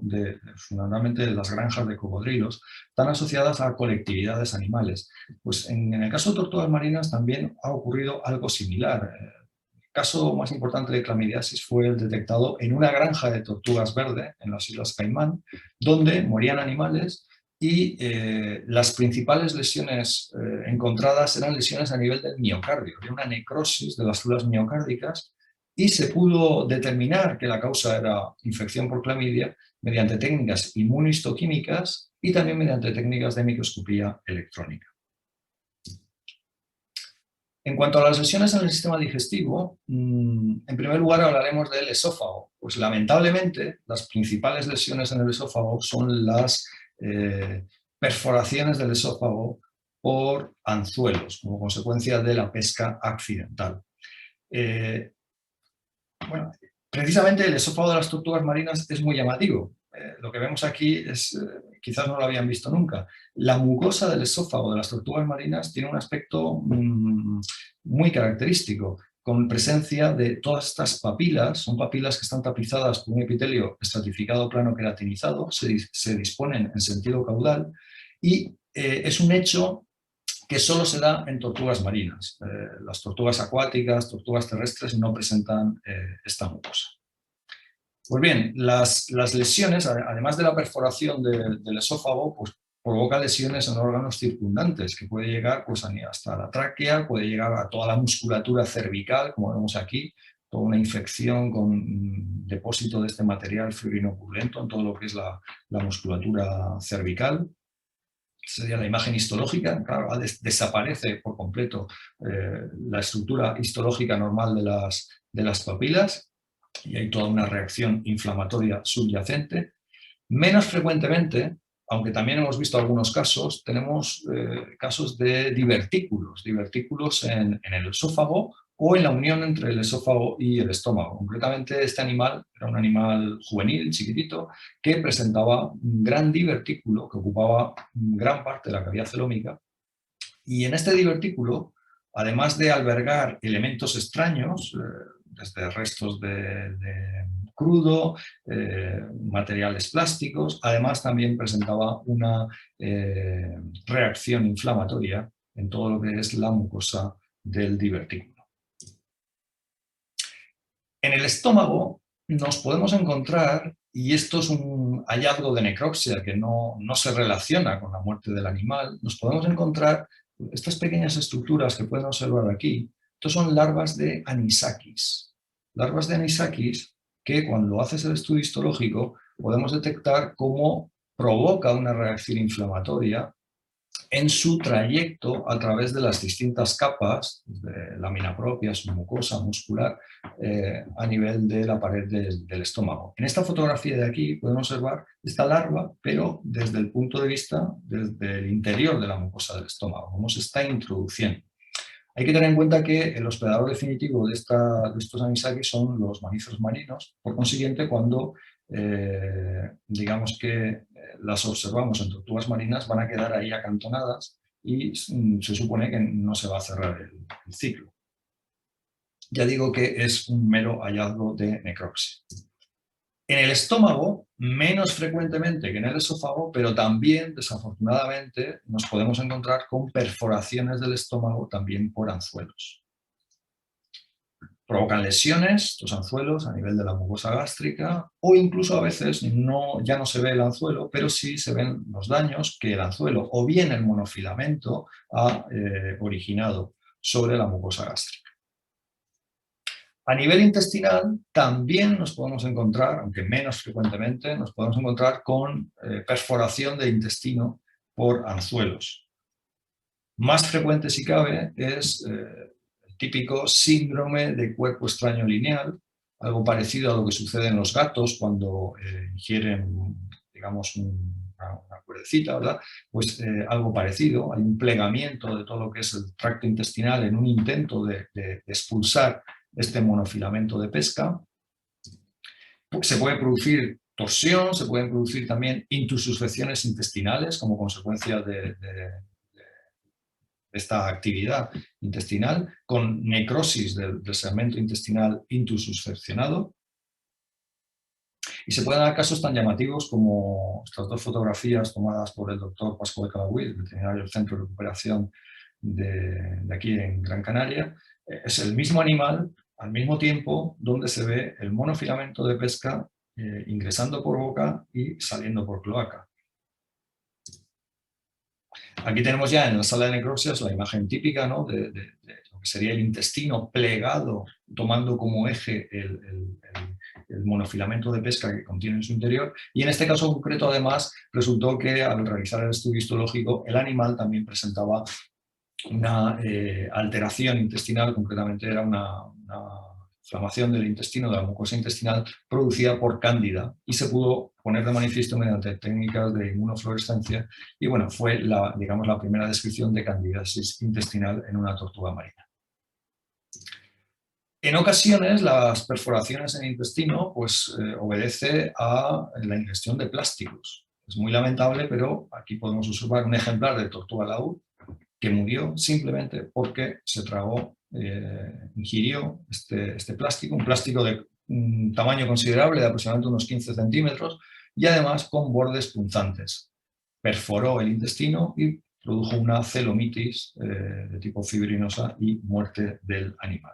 fundamentalmente de las granjas de cocodrilos, están asociadas a colectividades animales. Pues en el caso de tortugas marinas también ha ocurrido algo similar. El caso más importante de clamidiasis fue el detectado en una granja de tortugas verde en las Islas Caimán, donde morían animales y las principales lesiones encontradas eran lesiones a nivel del miocardio. Había una necrosis de las células miocárdicas y se pudo determinar que la causa era infección por clamidia mediante técnicas inmunohistoquímicas y también mediante técnicas de microscopía electrónica. En cuanto a las lesiones en el sistema digestivo, en primer lugar hablaremos del esófago. Pues lamentablemente las principales lesiones en el esófago son las perforaciones del esófago por anzuelos como consecuencia de la pesca accidental. Bueno, precisamente el esófago de las tortugas marinas es muy llamativo. Lo que vemos aquí es, quizás no lo habían visto nunca. La mucosa del esófago de las tortugas marinas tiene un aspecto muy característico, con presencia de todas estas papilas. Son papilas que están tapizadas por un epitelio estratificado plano queratinizado, se disponen en sentido caudal y es un hecho que solo se da en tortugas marinas. Las tortugas acuáticas, tortugas terrestres no presentan esta mucosa. Pues bien, las lesiones, además de la perforación del esófago, pues provoca lesiones en órganos circundantes, que puede llegar pues, hasta la tráquea, puede llegar a toda la musculatura cervical, como vemos aquí, toda una infección con depósito de este material fibrinoculento en todo lo que es la musculatura cervical. Sería la imagen histológica, claro, desaparece por completo la estructura histológica normal de las papilas. y hay toda una reacción inflamatoria subyacente. Menos frecuentemente, aunque también hemos visto algunos casos, tenemos casos de divertículos en el esófago o en la unión entre el esófago y el estómago. Concretamente, este animal era un animal juvenil, chiquitito, que presentaba un gran divertículo que ocupaba gran parte de la cavidad celómica. Y en este divertículo, además de albergar elementos extraños, desde restos de crudo, materiales plásticos, además también presentaba una reacción inflamatoria en todo lo que es la mucosa del divertículo. En el estómago nos podemos encontrar, y esto es un hallazgo de necropsia que no se relaciona con la muerte del animal, nos podemos encontrar estas pequeñas estructuras que pueden observar aquí. Estos son larvas de anisakis. Larvas de anisakis que cuando haces el estudio histológico podemos detectar cómo provoca una reacción inflamatoria en su trayecto a través de las distintas capas de lámina propia, submucosa, muscular, a nivel de la pared del estómago. En esta fotografía de aquí podemos observar esta larva, pero desde el punto de vista desde el interior de la mucosa del estómago, cómo se está introduciendo. Hay que tener en cuenta que el hospedador definitivo de estos anisakis son los mamíferos marinos. Por consiguiente, cuando digamos que las observamos en tortugas marinas, van a quedar ahí acantonadas y se supone que no se va a cerrar el ciclo. Ya digo que es un mero hallazgo de necropsia. En el estómago, menos frecuentemente que en el esófago, pero también, desafortunadamente, nos podemos encontrar con perforaciones del estómago también por anzuelos. Provocan lesiones, estos anzuelos, a nivel de la mucosa gástrica, o incluso a veces ya no se ve el anzuelo, pero sí se ven los daños que el anzuelo o bien el monofilamento ha originado sobre la mucosa gástrica. A nivel intestinal también nos podemos encontrar, aunque menos frecuentemente, nos podemos encontrar con perforación del intestino por anzuelos. Más frecuente, si cabe, es el típico síndrome de cuerpo extraño lineal, algo parecido a lo que sucede en los gatos cuando ingieren, digamos, una cuerdecita, ¿verdad? Pues algo parecido, hay un plegamiento de todo lo que es el tracto intestinal en un intento de expulsar este monofilamento de pesca. Se puede producir torsión, se pueden producir también intususfecciones intestinales como consecuencia de esta actividad intestinal, con necrosis del segmento intestinal intususfeccionado. Y se pueden dar casos tan llamativos como estas dos fotografías tomadas por el doctor Pascual de Calahuil, veterinario del Centro de Recuperación de aquí en Gran Canaria. Es el mismo animal, al mismo tiempo, donde se ve el monofilamento de pesca ingresando por boca y saliendo por cloaca. Aquí tenemos ya en la sala de necropsias la imagen típica, ¿no?, de lo que sería el intestino plegado, tomando como eje el monofilamento de pesca que contiene en su interior. Y en este caso concreto, además, resultó que al realizar el estudio histológico, el animal también presentaba una alteración intestinal, concretamente era una inflamación del intestino, de la mucosa intestinal, producida por cándida, y se pudo poner de manifiesto mediante técnicas de inmunofluorescencia, y bueno, fue digamos, la primera descripción de candidiasis intestinal en una tortuga marina. En ocasiones, las perforaciones en el intestino pues, obedece a la ingestión de plásticos. Es muy lamentable, pero aquí podemos observar un ejemplar de tortuga laúd que murió simplemente porque se tragó, ingirió este plástico, un plástico de un tamaño considerable, de aproximadamente unos 15 centímetros, y además con bordes punzantes. Perforó el intestino y produjo una celomitis de tipo fibrinosa y muerte del animal.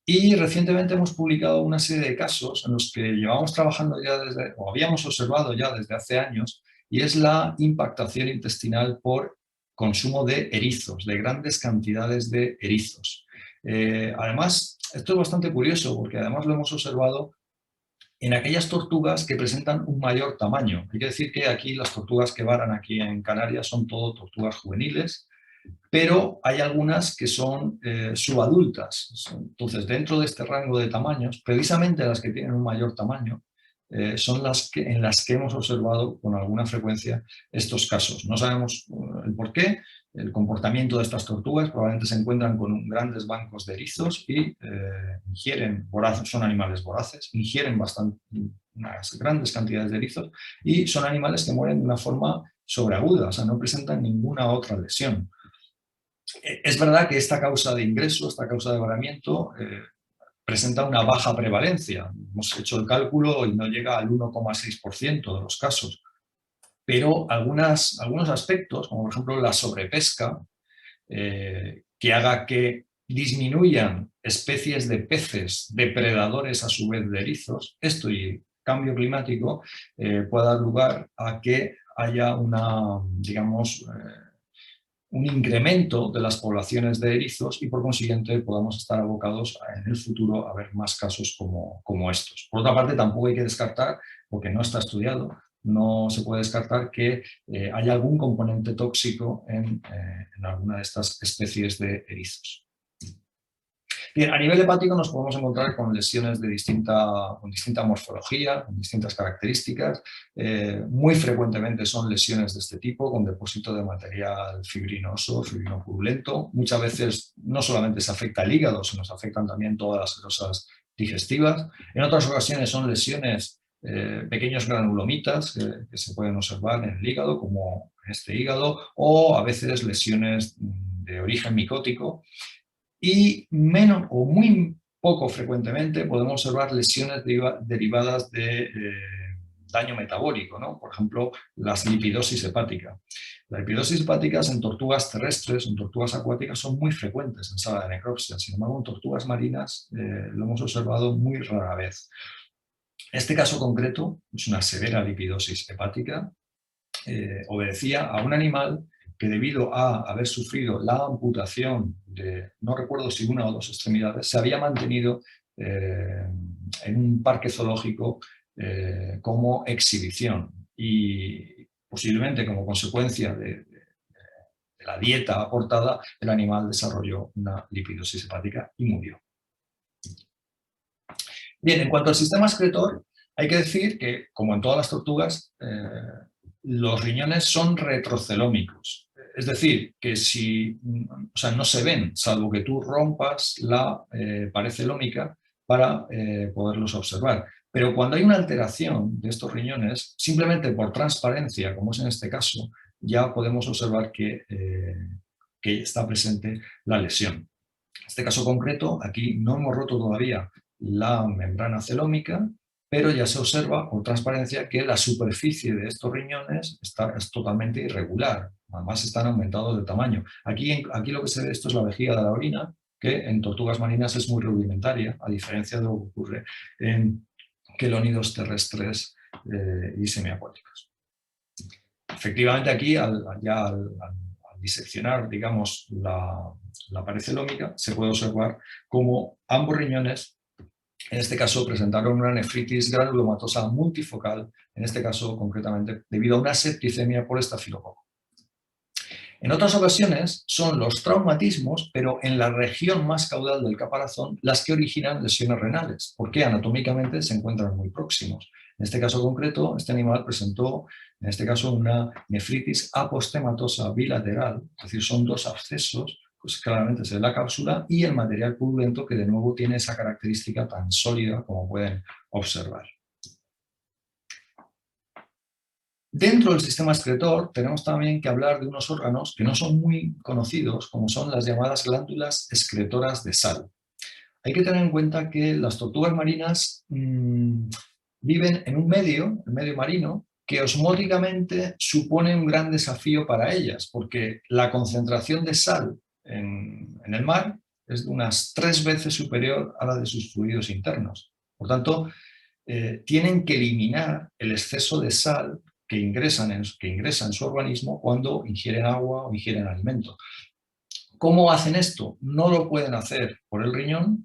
Y recientemente hemos publicado una serie de casos en los que llevamos trabajando ya o habíamos observado ya desde hace años, y es la impactación intestinal por consumo de erizos, de grandes cantidades de erizos. Además, esto es bastante curioso porque además lo hemos observado en aquellas tortugas que presentan un mayor tamaño. Hay que decir que aquí las tortugas que varan aquí en Canarias son todo tortugas juveniles, pero hay algunas que son subadultas. Entonces, dentro de este rango de tamaños, precisamente las que tienen un mayor tamaño, son en las que hemos observado con alguna frecuencia estos casos. No sabemos el por qué. El comportamiento de estas tortugas probablemente se encuentran con grandes bancos de erizos y ingieren, son animales voraces, ingieren unas grandes cantidades de erizos y son animales que mueren de una forma sobreaguda, o sea, no presentan ninguna otra lesión. Es verdad que esta causa de ingreso, esta causa de varamiento, presenta una baja prevalencia. Hemos hecho el cálculo y no llega al 1,6% de los casos. Pero algunos aspectos, como por ejemplo la sobrepesca, que haga que disminuyan especies de peces depredadores a su vez de erizos, esto y cambio climático puede dar lugar a que haya un incremento de las poblaciones de erizos y por consiguiente podamos estar abocados en el futuro a ver más casos como estos. Por otra parte, tampoco hay que descartar, porque no está estudiado, no se puede descartar que haya algún componente tóxico en alguna de estas especies de erizos. Bien, a nivel hepático nos podemos encontrar con lesiones con distinta morfología, con distintas características. Muy frecuentemente son lesiones de este tipo, con depósito de material fibrinoso, fibrino purulento. Muchas veces no solamente se afecta el hígado, sino se afectan también todas las grasas digestivas. En otras ocasiones son lesiones, pequeños granulomitas que se pueden observar en el hígado, como en este hígado, o a veces lesiones de origen micótico. Y menos o muy poco frecuentemente podemos observar lesiones derivadas de daño metabólico, ¿no? Por ejemplo, las lipidosis hepática. Las lipidosis hepáticas en tortugas terrestres, en tortugas acuáticas, son muy frecuentes en sala de necropsia. Sin embargo, en tortugas marinas lo hemos observado muy rara vez. Este caso concreto es una severa lipidosis hepática. Obedecía a un animal que debido a haber sufrido la amputación de, no recuerdo si una o dos extremidades, se había mantenido en un parque zoológico como exhibición y posiblemente como consecuencia de la dieta aportada, el animal desarrolló una lipidosis hepática y murió. Bien, en cuanto al sistema excretor, hay que decir que, como en todas las tortugas, los riñones son retrocelómicos. Es decir, que no se ven, salvo que tú rompas la pared celómica para poderlos observar. Pero cuando hay una alteración de estos riñones, simplemente por transparencia, como es en este caso, ya podemos observar que está presente la lesión. En este caso concreto, aquí no hemos roto todavía la membrana celómica, pero ya se observa con transparencia que la superficie de estos riñones es totalmente irregular, además están aumentados de tamaño. Aquí lo que se ve, esto es la vejiga de la orina, que en tortugas marinas es muy rudimentaria, a diferencia de lo que ocurre en quelónidos terrestres y semiacuáticos. Efectivamente aquí, al diseccionar, digamos, la pared celómica, se puede observar cómo ambos riñones, en este caso, presentaron una nefritis granulomatosa multifocal, en este caso concretamente debido a una septicemia por estafilococo. En otras ocasiones son los traumatismos, pero en la región más caudal del caparazón, las que originan lesiones renales, porque anatómicamente se encuentran muy próximos. En este caso concreto, este animal presentó, en este caso, una nefritis apostematosa bilateral, es decir, son dos abscesos, pues claramente se ve la cápsula y el material purulento que de nuevo tiene esa característica tan sólida como pueden observar. Dentro del sistema excretor tenemos también que hablar de unos órganos que no son muy conocidos, como son las llamadas glándulas excretoras de sal. Hay que tener en cuenta que las tortugas marinas viven en un medio, el medio marino, que osmóticamente supone un gran desafío para ellas, porque la concentración de sal en el mar es de unas 3 veces superior a la de sus fluidos internos. Por tanto, tienen que eliminar el exceso de sal que ingresa en su organismo cuando ingieren agua o ingieren alimento. ¿Cómo hacen esto? No lo pueden hacer por el riñón,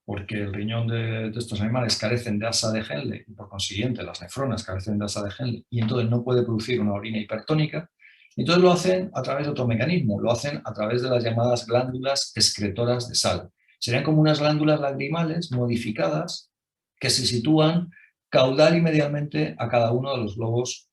porque el riñón de estos animales carecen de asa de Henle y por consiguiente las nefronas carecen de asa de Henle y entonces no puede producir una orina hipertónica. Entonces lo hacen a través de otro mecanismo, lo hacen a través de las llamadas glándulas excretoras de sal. Serían como unas glándulas lagrimales modificadas que se sitúan caudal y medialmente a cada uno de los globos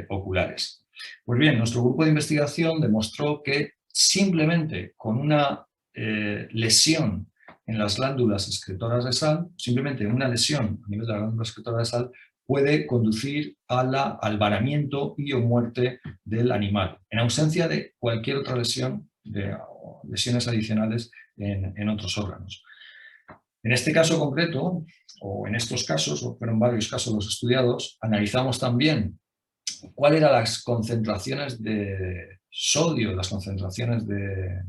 oculares. Pues bien, nuestro grupo de investigación demostró que simplemente con una lesión en las glándulas excretoras de sal, simplemente una lesión a nivel de la glándula excretora de sal, puede conducir al varamiento y o muerte del animal, en ausencia de cualquier otra lesión, lesiones adicionales en otros órganos. En este caso concreto, o en estos casos, o fueron varios casos los estudiados, analizamos también cuáles eran las concentraciones de sodio, las concentraciones de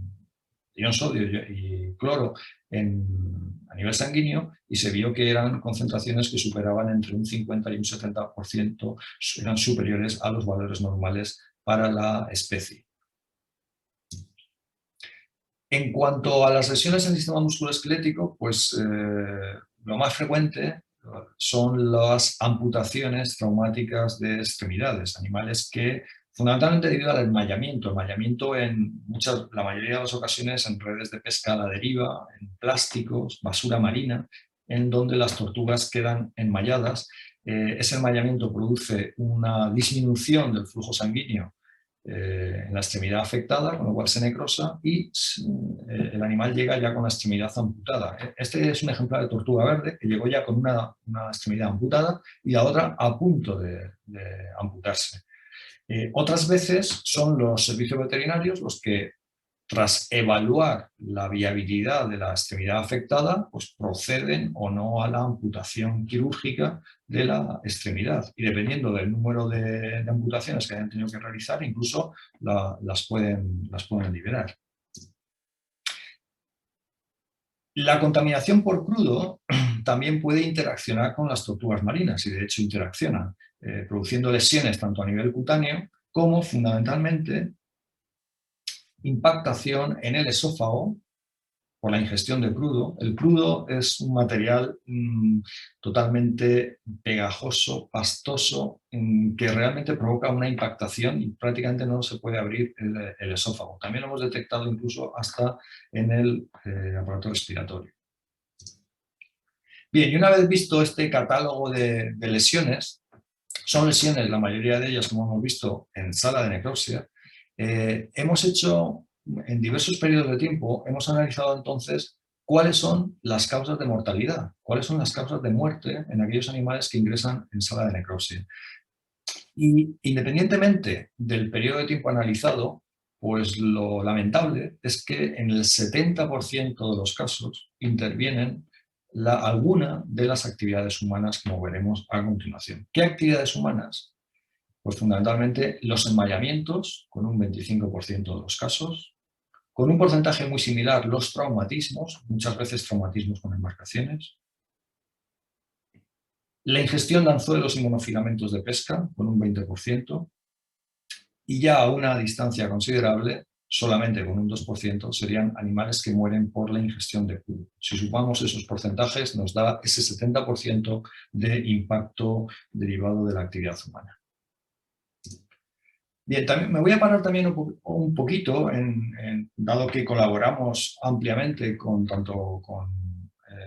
ion sodio y cloro a nivel sanguíneo, y se vio que eran concentraciones que superaban entre un 50 y un 70%, eran superiores a los valores normales para la especie. En cuanto a las lesiones en el sistema musculoesquelético, pues lo más frecuente son las amputaciones traumáticas de extremidades, animales que, fundamentalmente debido al enmayamiento en la mayoría de las ocasiones en redes de pesca a la deriva, en plásticos, basura marina, en donde las tortugas quedan enmalladas. Ese enmayamiento produce una disminución del flujo sanguíneo en la extremidad afectada, con lo cual se necrosa y el animal llega ya con la extremidad amputada. Este es un ejemplar de tortuga verde que llegó ya con una extremidad amputada y la otra a punto de amputarse. Otras veces son los servicios veterinarios los que, tras evaluar la viabilidad de la extremidad afectada, pues proceden o no a la amputación quirúrgica de la extremidad. Y dependiendo del número de amputaciones que hayan tenido que realizar, incluso las pueden liberar. La contaminación por crudo también puede interaccionar con las tortugas marinas, y de hecho interaccionan, produciendo lesiones tanto a nivel cutáneo como, fundamentalmente, impactación en el esófago por la ingestión de crudo. El crudo es un material totalmente pegajoso, pastoso, que realmente provoca una impactación y prácticamente no se puede abrir el esófago. También lo hemos detectado incluso hasta en el aparato respiratorio. Bien, y una vez visto este catálogo de lesiones, son lesiones, la mayoría de ellas, como hemos visto, en sala de necropsia. Hemos hecho, en diversos periodos de tiempo, hemos analizado entonces cuáles son las causas de mortalidad, cuáles son las causas de muerte en aquellos animales que ingresan en sala de necropsia. Y independientemente del periodo de tiempo analizado, pues lo lamentable es que en el 70% de los casos intervienen alguna de las actividades humanas, como veremos a continuación. ¿Qué actividades humanas? Pues fundamentalmente los enmayamientos, con un 25% de los casos, con un porcentaje muy similar los traumatismos, muchas veces traumatismos con embarcaciones, la ingestión de anzuelos y monofilamentos de pesca, con un 20%, y ya a una distancia considerable, solamente con un 2%, serían animales que mueren por la ingestión de crudo. Si sumamos esos porcentajes, nos da ese 70% de impacto derivado de la actividad humana. Bien, también me voy a parar también un poquito, dado que colaboramos ampliamente tanto con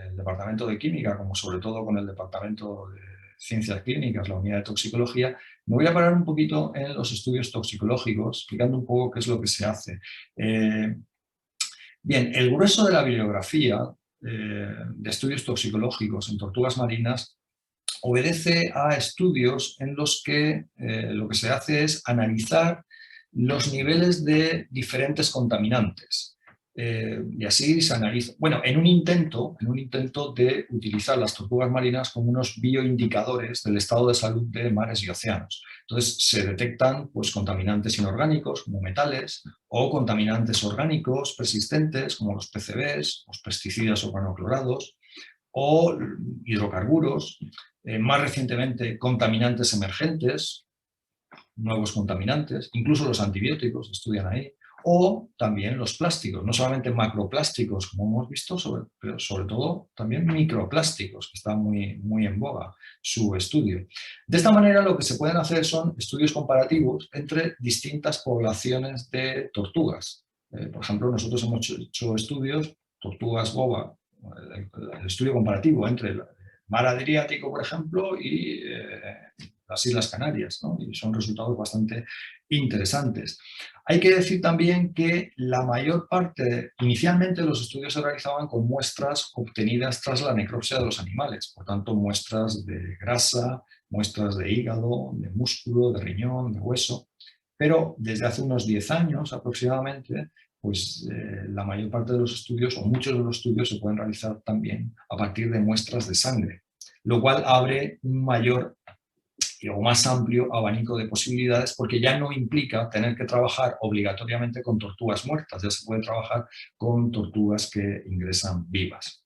el Departamento de Química como sobre todo con el Departamento de Ciencias Clínicas, la unidad de toxicología. Me voy a parar un poquito en los estudios toxicológicos, explicando un poco qué es lo que se hace. Bien, el grueso de la bibliografía de estudios toxicológicos en tortugas marinas obedece a estudios en los que lo que se hace es analizar los niveles de diferentes contaminantes. Y así se analiza, bueno, en un intento de utilizar las tortugas marinas como unos bioindicadores del estado de salud de mares y océanos. Entonces se detectan pues, contaminantes inorgánicos como metales o contaminantes orgánicos persistentes como los PCBs, los pesticidas organoclorados o hidrocarburos, más recientemente contaminantes emergentes, nuevos contaminantes, incluso los antibióticos estudian ahí, o también los plásticos, no solamente macroplásticos, como hemos visto, pero sobre todo también microplásticos, que está muy en boga su estudio. De esta manera lo que se pueden hacer son estudios comparativos entre distintas poblaciones de tortugas. Por ejemplo, nosotros hemos hecho estudios, tortugas boba, el estudio comparativo entre el mar Adriático, por ejemplo, y las Islas Canarias, ¿no? Y son resultados bastante interesantes. Hay que decir también que la mayor parte, inicialmente los estudios se realizaban con muestras obtenidas tras la necropsia de los animales, por tanto muestras de grasa, muestras de hígado, de músculo, de riñón, de hueso, pero desde hace unos 10 años aproximadamente, pues la mayor parte de los estudios, o muchos de los estudios, se pueden realizar también a partir de muestras de sangre, lo cual abre un mayor o más amplio abanico de posibilidades, porque ya no implica tener que trabajar obligatoriamente con tortugas muertas, ya se puede trabajar con tortugas que ingresan vivas.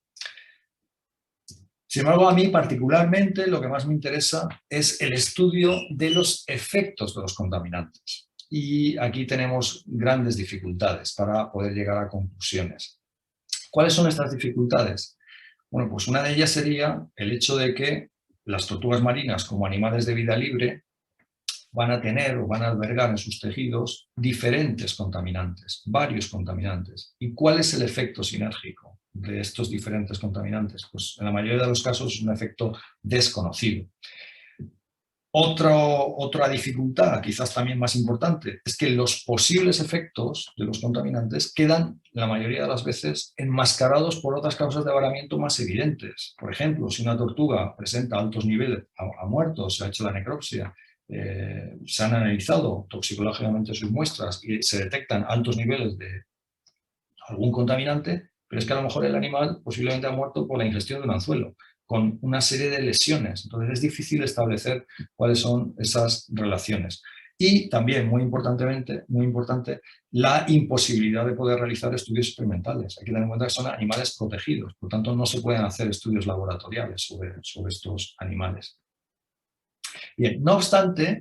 Sin embargo, a mí particularmente lo que más me interesa es el estudio de los efectos de los contaminantes. Y aquí tenemos grandes dificultades para poder llegar a conclusiones. ¿Cuáles son estas dificultades? Bueno, pues una de ellas sería el hecho de que las tortugas marinas, como animales de vida libre, van a tener o van a albergar en sus tejidos diferentes contaminantes, varios contaminantes. ¿Y cuál es el efecto sinérgico de estos diferentes contaminantes? Pues en la mayoría de los casos es un efecto desconocido. Otra dificultad, quizás también más importante, es que los posibles efectos de los contaminantes quedan, la mayoría de las veces, enmascarados por otras causas de varamiento más evidentes. Por ejemplo, si una tortuga presenta altos niveles, ha muerto, se ha hecho la necropsia, se han analizado toxicológicamente sus muestras y se detectan altos niveles de algún contaminante, pero es que a lo mejor el animal posiblemente ha muerto por la ingestión de un anzuelo, con una serie de lesiones. Entonces es difícil establecer cuáles son esas relaciones. Y también, muy importante, la imposibilidad de poder realizar estudios experimentales. Hay que tener en cuenta que son animales protegidos, por tanto no se pueden hacer estudios laboratoriales sobre estos animales. Bien, no obstante,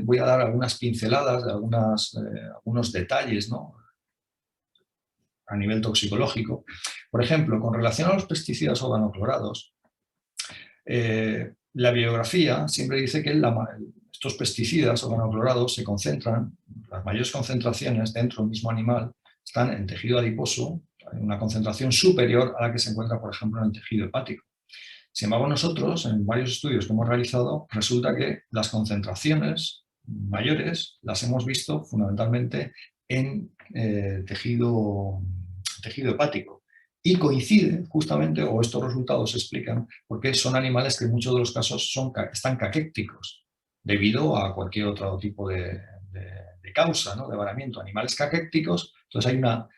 voy a dar algunas pinceladas de algunos detalles, ¿no?, a nivel toxicológico. Por ejemplo, con relación a los pesticidas organoclorados, la bibliografía siempre dice que estos pesticidas organoclorados se concentran, las mayores concentraciones dentro del mismo animal están en tejido adiposo, en una concentración superior a la que se encuentra, por ejemplo, en el tejido hepático. Sin embargo, nosotros, en varios estudios que hemos realizado, resulta que las concentraciones mayores las hemos visto fundamentalmente en tejido hepático. Y coincide justamente, o estos resultados se explican, porque son animales que en muchos de los casos están caquécticos, debido a cualquier otro tipo de causa, ¿no?, de varamiento. Animales caquécticos, entonces hay una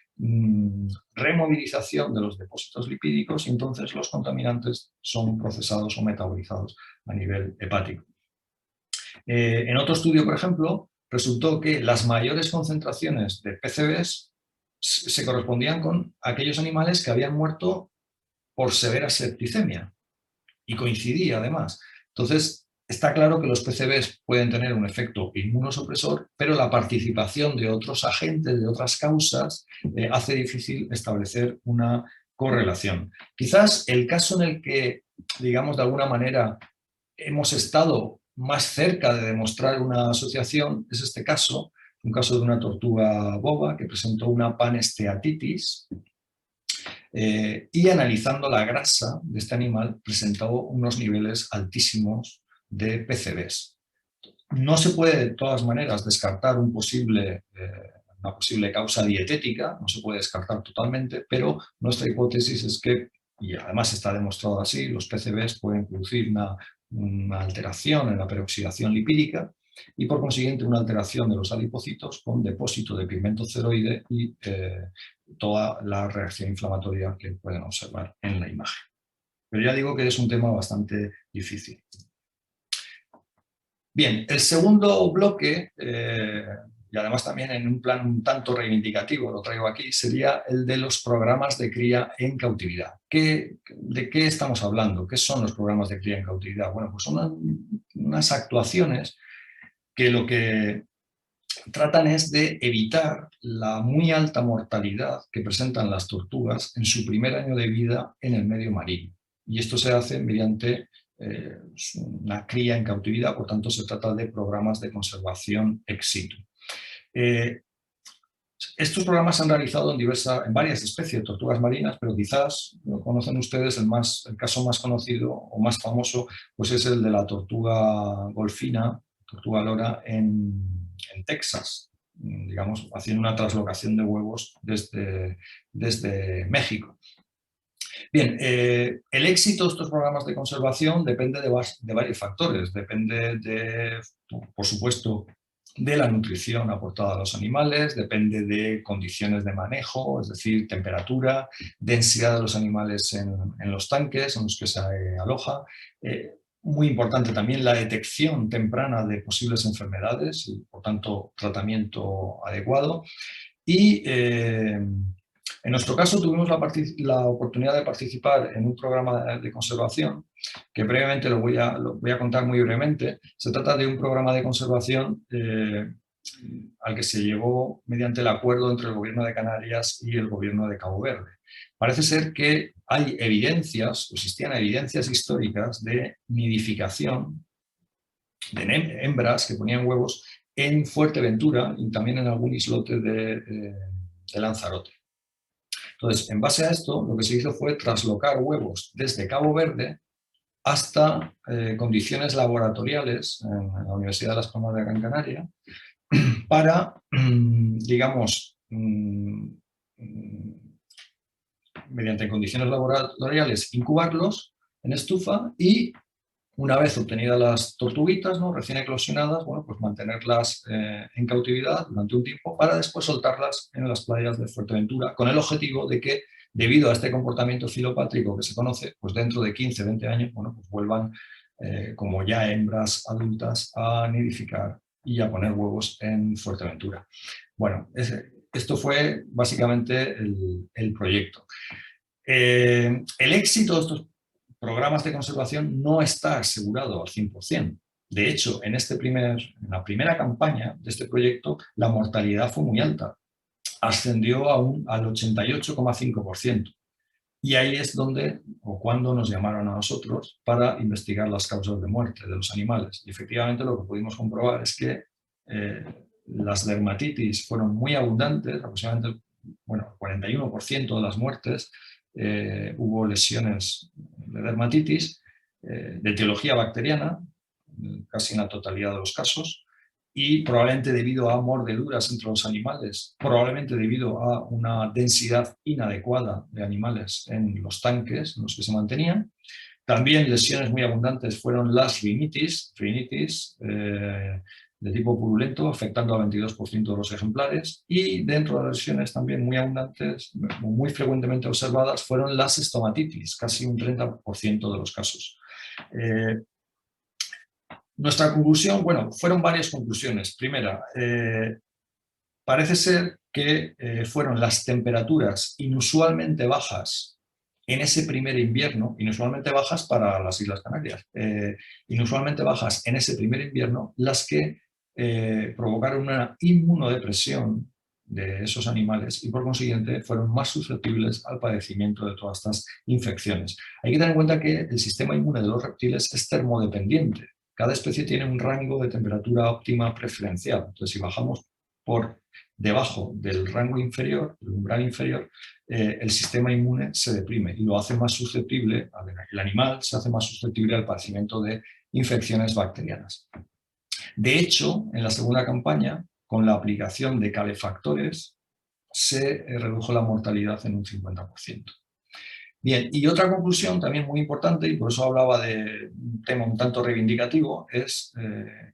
removilización de los depósitos lipídicos y entonces los contaminantes son procesados o metabolizados a nivel hepático. En otro estudio, por ejemplo, resultó que las mayores concentraciones de PCBs se correspondían con aquellos animales que habían muerto por severa septicemia, y coincidía además. Entonces, está claro que los PCBs pueden tener un efecto inmunosupresor, pero la participación de otros agentes, de otras causas, hace difícil establecer una correlación. Quizás el caso en el que, digamos, de alguna manera hemos estado más cerca de demostrar una asociación es este caso, un caso de una tortuga boba que presentó una panesteatitis y analizando la grasa de este animal presentó unos niveles altísimos de PCBs. No se puede de todas maneras descartar una posible causa dietética, no se puede descartar totalmente, pero nuestra hipótesis es que, y además está demostrado así, los PCBs pueden producir una alteración en la peroxidación lipídica y por consiguiente una alteración de los adipocitos con depósito de pigmento ceroide y toda la reacción inflamatoria que pueden observar en la imagen. Pero ya digo que es un tema bastante difícil. Bien, el segundo bloque, y además también en un plan un tanto reivindicativo, lo traigo aquí, sería el de los programas de cría en cautividad. ¿De qué estamos hablando? ¿Qué son los programas de cría en cautividad? Bueno, pues son unas actuaciones que lo que tratan es de evitar la muy alta mortalidad que presentan las tortugas en su primer año de vida en el medio marino. Y esto se hace mediante una cría en cautividad, por tanto se trata de programas de conservación ex situ. Estos programas se han realizado en varias especies de tortugas marinas, pero quizás lo conocen ustedes, el caso más conocido o más famoso pues es el de la tortuga golfina, tortuga lora, en Texas, digamos, haciendo una translocación de huevos desde México. Bien, el éxito de estos programas de conservación depende de varios factores. Depende por supuesto, de la nutrición aportada a los animales, depende de condiciones de manejo, es decir, temperatura, densidad de los animales en los tanques en los que se aloja. Muy importante también la detección temprana de posibles enfermedades y, por tanto, tratamiento adecuado. Y en nuestro caso tuvimos la oportunidad de participar en un programa de conservación que previamente lo voy a contar muy brevemente. Se trata de un programa de conservación al que se llegó mediante el acuerdo entre el Gobierno de Canarias y el Gobierno de Cabo Verde. Parece ser que hay existían evidencias históricas de nidificación de hembras que ponían huevos en Fuerteventura y también en algún islote de Lanzarote. Entonces, en base a esto, lo que se hizo fue traslocar huevos desde Cabo Verde hasta condiciones laboratoriales en la Universidad de Las Palmas de Gran Canaria para, digamos, mediante condiciones laboratoriales, incubarlos en estufa y, una vez obtenidas las tortuguitas, ¿no?, recién eclosionadas, bueno, pues mantenerlas en cautividad durante un tiempo para después soltarlas en las playas de Fuerteventura, con el objetivo de que, debido a este comportamiento filopátrico que se conoce, pues dentro de 15, 20 años, bueno, pues vuelvan como ya hembras adultas a nidificar y a poner huevos en Fuerteventura. Bueno, esto fue básicamente el proyecto. El éxito de estos programas de conservación no está asegurado al 100%. De hecho, en la primera campaña de este proyecto, la mortalidad fue muy alta. Ascendió al 88,5%. Y ahí es cuando nos llamaron a nosotros para investigar las causas de muerte de los animales. Y efectivamente lo que pudimos comprobar es que las dermatitis fueron muy abundantes, aproximadamente, bueno, 41% de las muertes hubo lesiones de dermatitis, de etiología bacteriana, casi en la totalidad de los casos, y probablemente debido a mordeduras entre los animales, probablemente debido a una densidad inadecuada de animales en los tanques en los que se mantenían. También lesiones muy abundantes fueron las rinitis de tipo purulento, afectando al 22% de los ejemplares, y dentro de las lesiones también muy abundantes, muy frecuentemente observadas, fueron las estomatitis, casi un 30% de los casos. Nuestra conclusión, bueno, fueron varias conclusiones. Primera, parece ser que fueron las temperaturas inusualmente bajas en ese primer invierno, inusualmente bajas para las Islas Canarias, inusualmente bajas en ese primer invierno, las que provocaron una inmunodepresión de esos animales y por consiguiente fueron más susceptibles al padecimiento de todas estas infecciones. Hay que tener en cuenta que el sistema inmune de los reptiles es termodependiente. Cada especie tiene un rango de temperatura óptima preferencial. Entonces, si bajamos por debajo del rango inferior, del umbral inferior, el sistema inmune se deprime y lo hace más susceptible, el animal se hace más susceptible al padecimiento de infecciones bacterianas. De hecho, en la segunda campaña, con la aplicación de calefactores, se redujo la mortalidad en un 50%. Bien, y otra conclusión también muy importante, y por eso hablaba de un tema un tanto reivindicativo, es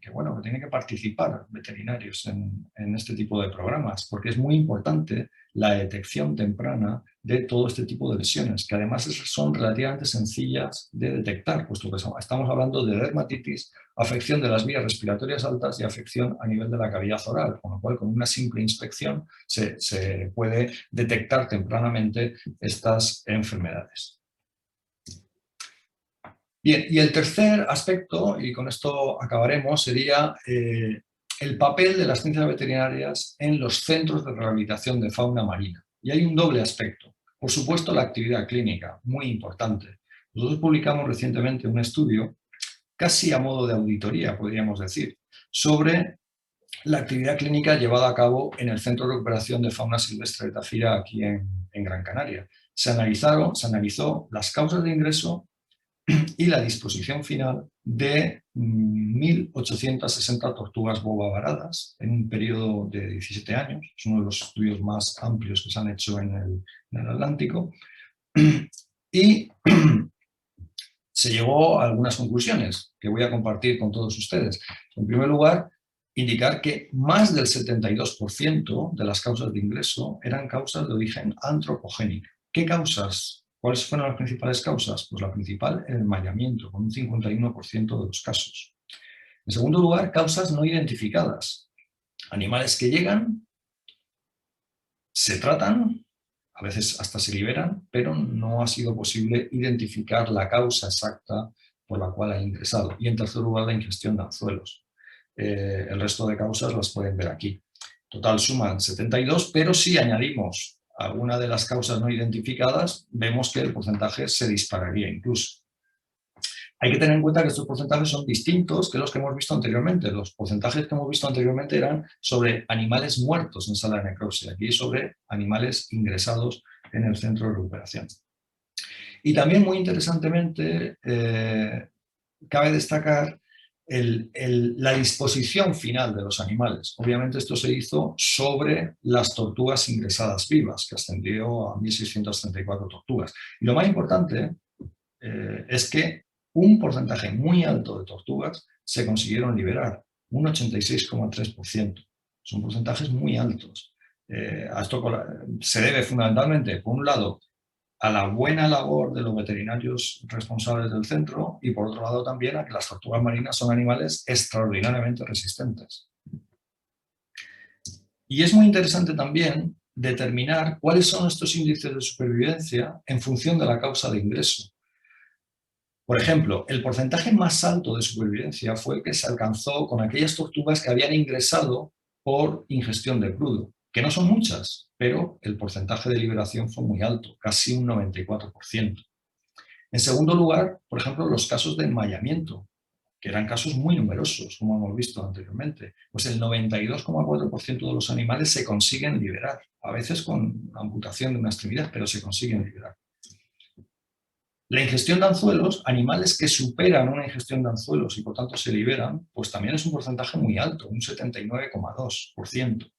que, bueno, que tienen que participar veterinarios en este tipo de programas, porque es muy importante la detección temprana de todo este tipo de lesiones, que además son relativamente sencillas de detectar, puesto que estamos hablando de dermatitis, afección de las vías respiratorias altas y afección a nivel de la cavidad oral, con lo cual con una simple inspección se puede detectar tempranamente estas enfermedades. Bien, y el tercer aspecto, y con esto acabaremos, sería el papel de las ciencias veterinarias en los centros de rehabilitación de fauna marina. Y hay un doble aspecto. Por supuesto, la actividad clínica, muy importante. Nosotros publicamos recientemente un estudio, casi a modo de auditoría, podríamos decir, sobre la actividad clínica llevada a cabo en el Centro de Recuperación de Fauna Silvestre de Tafira, aquí en Gran Canaria. Se analizó las causas de ingreso y la disposición final de 1.860 tortugas boba varadas en un periodo de 17 años. Es uno de los estudios más amplios que se han hecho en el Atlántico. Y se llegó a algunas conclusiones que voy a compartir con todos ustedes. En primer lugar, indicar que más del 72% de las causas de ingreso eran causas de origen antropogénico. ¿Qué causas? ¿Cuáles fueron las principales causas? Pues la principal, el enmayamiento, con un 51% de los casos. En segundo lugar, causas no identificadas. Animales que llegan, se tratan, a veces hasta se liberan, pero no ha sido posible identificar la causa exacta por la cual ha ingresado. Y en tercer lugar, la ingestión de anzuelos. El resto de causas las pueden ver aquí. Total suman 72, pero si añadimos alguna de las causas no identificadas, vemos que el porcentaje se dispararía incluso. Hay que tener en cuenta que estos porcentajes son distintos que los que hemos visto anteriormente. Los porcentajes que hemos visto anteriormente eran sobre animales muertos en sala de necropsia, aquí sobre animales ingresados en el centro de recuperación. Y también, muy interesantemente, cabe destacar la disposición final de los animales. Obviamente esto se hizo sobre las tortugas ingresadas vivas, que ascendió a 1.634 tortugas. Y lo más importante es que un porcentaje muy alto de tortugas se consiguieron liberar, un 86,3%. Son porcentajes muy altos. A esto se debe fundamentalmente, por un lado, a la buena labor de los veterinarios responsables del centro y por otro lado también a que las tortugas marinas son animales extraordinariamente resistentes. Y es muy interesante también determinar cuáles son estos índices de supervivencia en función de la causa de ingreso. Por ejemplo, el porcentaje más alto de supervivencia fue el que se alcanzó con aquellas tortugas que habían ingresado por ingestión de crudo, que no son muchas, pero el porcentaje de liberación fue muy alto, casi un 94%. En segundo lugar, por ejemplo, los casos de enmayamiento, que eran casos muy numerosos, como hemos visto anteriormente. Pues el 92,4% de los animales se consiguen liberar, a veces con amputación de una extremidad, pero se consiguen liberar. La ingestión de anzuelos, animales que superan una ingestión de anzuelos y por tanto se liberan, pues también es un porcentaje muy alto, un 79,2%.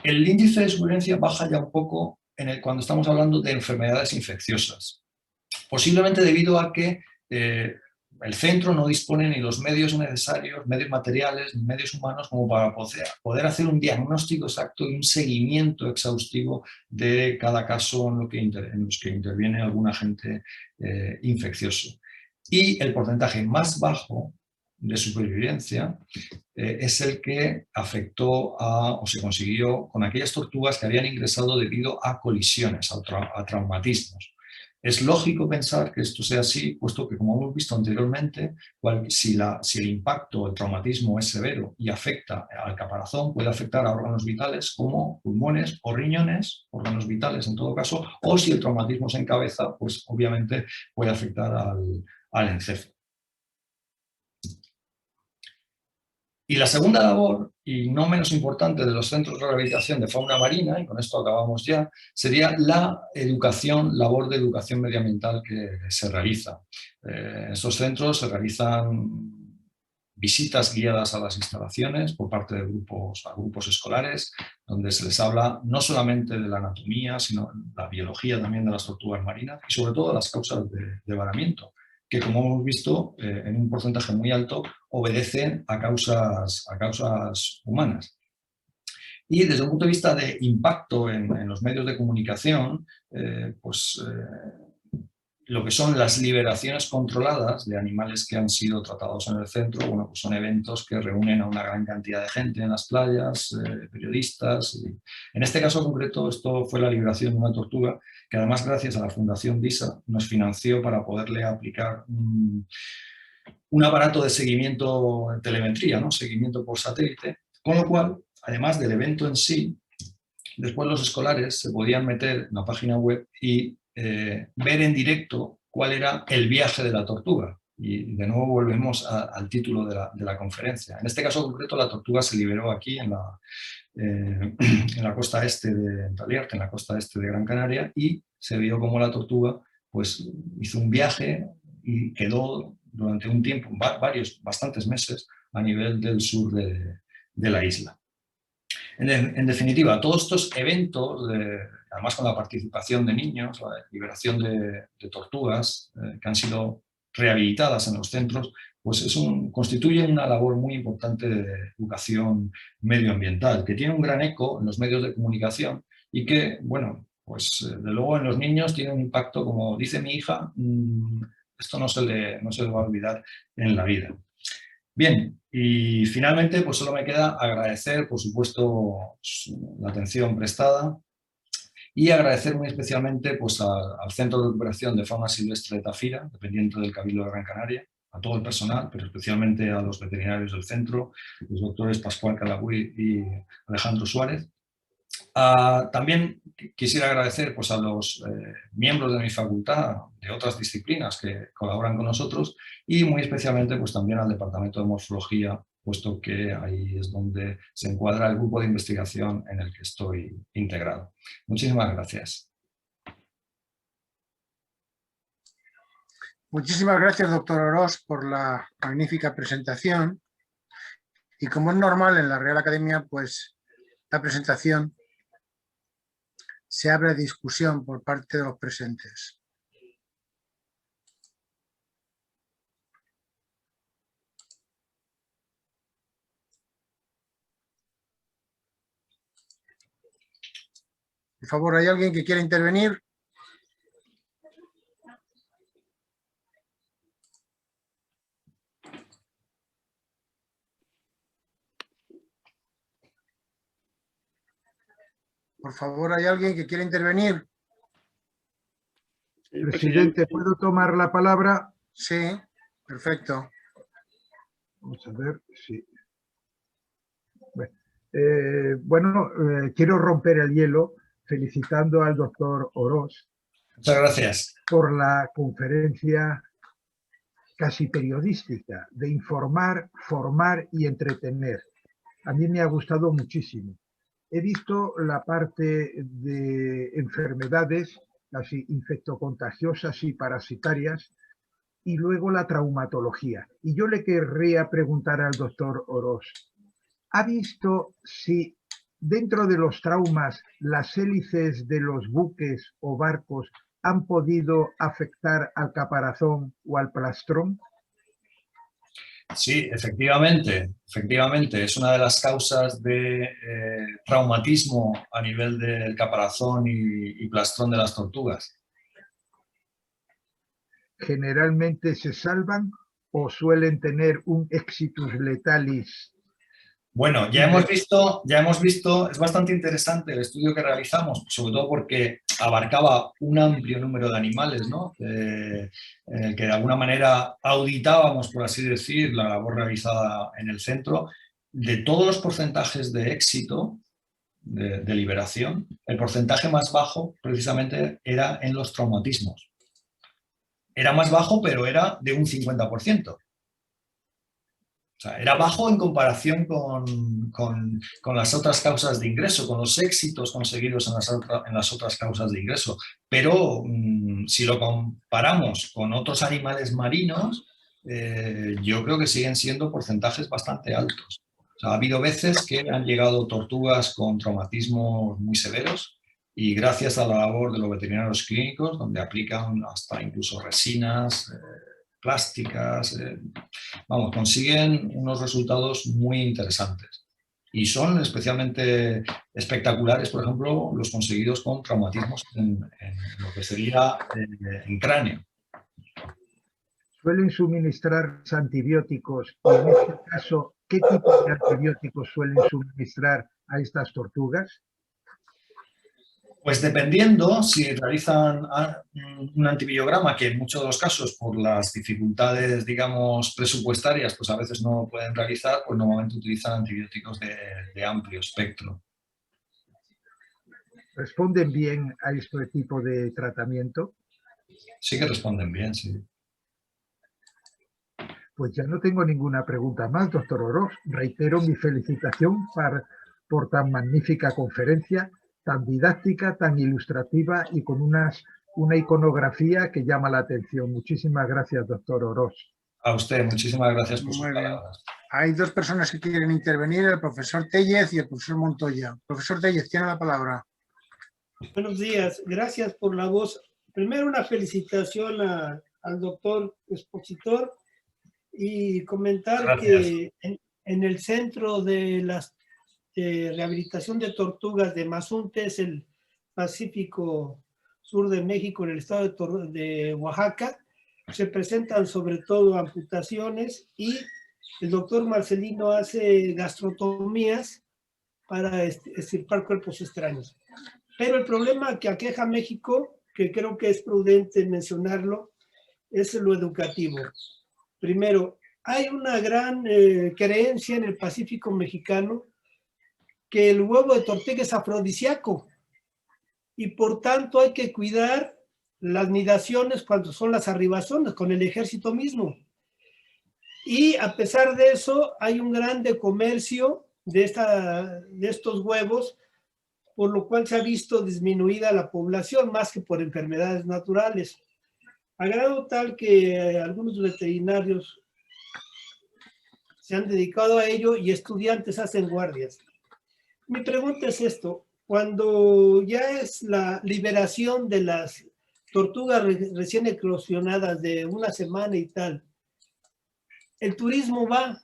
El índice de supervivencia baja ya un poco cuando estamos hablando de enfermedades infecciosas, posiblemente debido a que el centro no dispone ni los medios necesarios, medios materiales, ni medios humanos como para poder hacer un diagnóstico exacto y un seguimiento exhaustivo de cada caso en los que interviene algún agente infeccioso. Y el porcentaje más bajo de supervivencia es el que afectó o se consiguió con aquellas tortugas que habían ingresado debido a colisiones, a traumatismos. Es lógico pensar que esto sea así, puesto que, como hemos visto anteriormente, si el impacto, el traumatismo es severo y afecta al caparazón, puede afectar a órganos vitales como pulmones o riñones, órganos vitales en todo caso, o si el traumatismo se encabeza, pues obviamente puede afectar al encéfalo. Y la segunda labor, y no menos importante, de los centros de rehabilitación de fauna marina, y con esto acabamos ya, sería la labor de educación medioambiental que se realiza. En estos centros se realizan visitas guiadas a las instalaciones por parte de grupos escolares, donde se les habla no solamente de la anatomía, sino la biología también de las tortugas marinas y sobre todo las causas de varamiento, que, como hemos visto, en un porcentaje muy alto, obedecen a causas humanas. Y desde un punto de vista de impacto en los medios de comunicación, lo que son las liberaciones controladas de animales que han sido tratados en el centro, bueno, pues son eventos que reúnen a una gran cantidad de gente en las playas, periodistas. En este caso concreto, esto fue la liberación de una tortuga que, además, gracias a la Fundación DISA, nos financió para poderle aplicar un aparato de seguimiento en telemetría, ¿no? Seguimiento por satélite, con lo cual, además del evento en sí, después los escolares se podían meter en la página web y ver en directo cuál era el viaje de la tortuga. Y de nuevo volvemos al título de la conferencia. En este caso concreto, la tortuga se liberó aquí en la costa este de Taliarte, en la costa este de Gran Canaria, y se vio cómo la tortuga pues, hizo un viaje y quedó durante un tiempo, bastantes meses, a nivel del sur de la isla. En definitiva, todos estos eventos, además con la participación de niños, la liberación de tortugas que han sido rehabilitadas en los centros, pues constituyen una labor muy importante de educación medioambiental, que tiene un gran eco en los medios de comunicación y que, bueno, pues de luego en los niños tiene un impacto, como dice mi hija, esto no se le va a olvidar en la vida. Bien, y finalmente pues solo me queda agradecer, por supuesto, la atención prestada y agradecer muy especialmente pues, al Centro de Recuperación de Fauna Silvestre de Tafira, dependiente del Cabildo de Gran Canaria, a todo el personal, pero especialmente a los veterinarios del centro, los doctores Pascual Calagüí y Alejandro Suárez. También quisiera agradecer pues, a los miembros de mi facultad de otras disciplinas que colaboran con nosotros y muy especialmente pues, también al Departamento de Morfología, puesto que ahí es donde se encuadra el grupo de investigación en el que estoy integrado. Muchísimas gracias. Muchísimas gracias, doctor Orós, por la magnífica presentación. Y como es normal en la Real Academia, pues la presentación se abre a discusión por parte de los presentes. Por favor, ¿hay alguien que quiera intervenir? Por favor, ¿hay alguien que quiera intervenir? Presidente, ¿puedo tomar la palabra? Sí, perfecto. Vamos a ver, sí. Bueno, quiero romper el hielo felicitando al doctor Orós. Muchas gracias. Por la conferencia casi periodística de informar, formar y entretener. A mí me ha gustado muchísimo. He visto la parte de enfermedades casi infectocontagiosas y parasitarias y luego la traumatología. Y yo le querría preguntar al doctor Orós, ¿ha visto si dentro de los traumas las hélices de los buques o barcos han podido afectar al caparazón o al plastrón? Sí, efectivamente, es una de las causas de traumatismo a nivel del caparazón y plastrón de las tortugas. ¿Generalmente se salvan o suelen tener un exitus letalis? Bueno, ya hemos visto, es bastante interesante el estudio que realizamos, sobre todo porque abarcaba un amplio número de animales, ¿no? Que de alguna manera auditábamos, por así decir, la labor realizada en el centro. De todos los porcentajes de éxito de liberación, el porcentaje más bajo precisamente era en los traumatismos. Era más bajo, pero era de un 50%. O sea, era bajo en comparación con las otras causas de ingreso, con los éxitos conseguidos en las otras causas de ingreso. Pero si lo comparamos con otros animales marinos, yo creo que siguen siendo porcentajes bastante altos. O sea, ha habido veces que han llegado tortugas con traumatismos muy severos y gracias a la labor de los veterinarios clínicos, donde aplican hasta incluso resinas, plásticas, vamos, consiguen unos resultados muy interesantes. Y son especialmente espectaculares, por ejemplo, los conseguidos con traumatismos en lo que sería en cráneo. ¿Suelen suministrar antibióticos? Y en este caso, ¿qué tipo de antibióticos suelen suministrar a estas tortugas? Pues dependiendo, si realizan un antibiograma, que en muchos de los casos por las dificultades, digamos, presupuestarias, pues a veces no lo pueden realizar, pues normalmente utilizan antibióticos de amplio espectro. ¿Responden bien a este tipo de tratamiento? Sí que responden bien, sí. Pues ya no tengo ninguna pregunta más, doctor Oroz. Reitero mi felicitación por tan magnífica conferencia, tan didáctica, tan ilustrativa y con una iconografía que llama la atención. Muchísimas gracias, doctor Oroz. A usted, muchísimas gracias por sus Muy bien. palabras. Hay dos personas que quieren intervenir, el profesor Tellez y el profesor Montoya. Profesor Tellez, tiene la palabra. Buenos días, gracias por la voz. Primero una felicitación al doctor expositor y comentar Gracias. que en el centro de la rehabilitación de tortugas de Mazunte, es el Pacífico Sur de México, en el estado de Oaxaca, se presentan sobre todo amputaciones y el doctor Marcelino hace gastrotomías para extirpar cuerpos extraños. Pero el problema que aqueja a México, que creo que es prudente mencionarlo, es lo educativo. Primero, hay una gran creencia en el Pacífico mexicano que el huevo de tortuga es afrodisíaco y por tanto hay que cuidar las nidaciones cuando son las arribazones con el ejército mismo. Y a pesar de eso, hay un gran comercio de estos huevos, por lo cual se ha visto disminuida la población más que por enfermedades naturales. A grado tal que algunos veterinarios se han dedicado a ello y estudiantes hacen guardias. Mi pregunta es esto: cuando ya es la liberación de las tortugas recién eclosionadas de una semana y tal, el turismo va,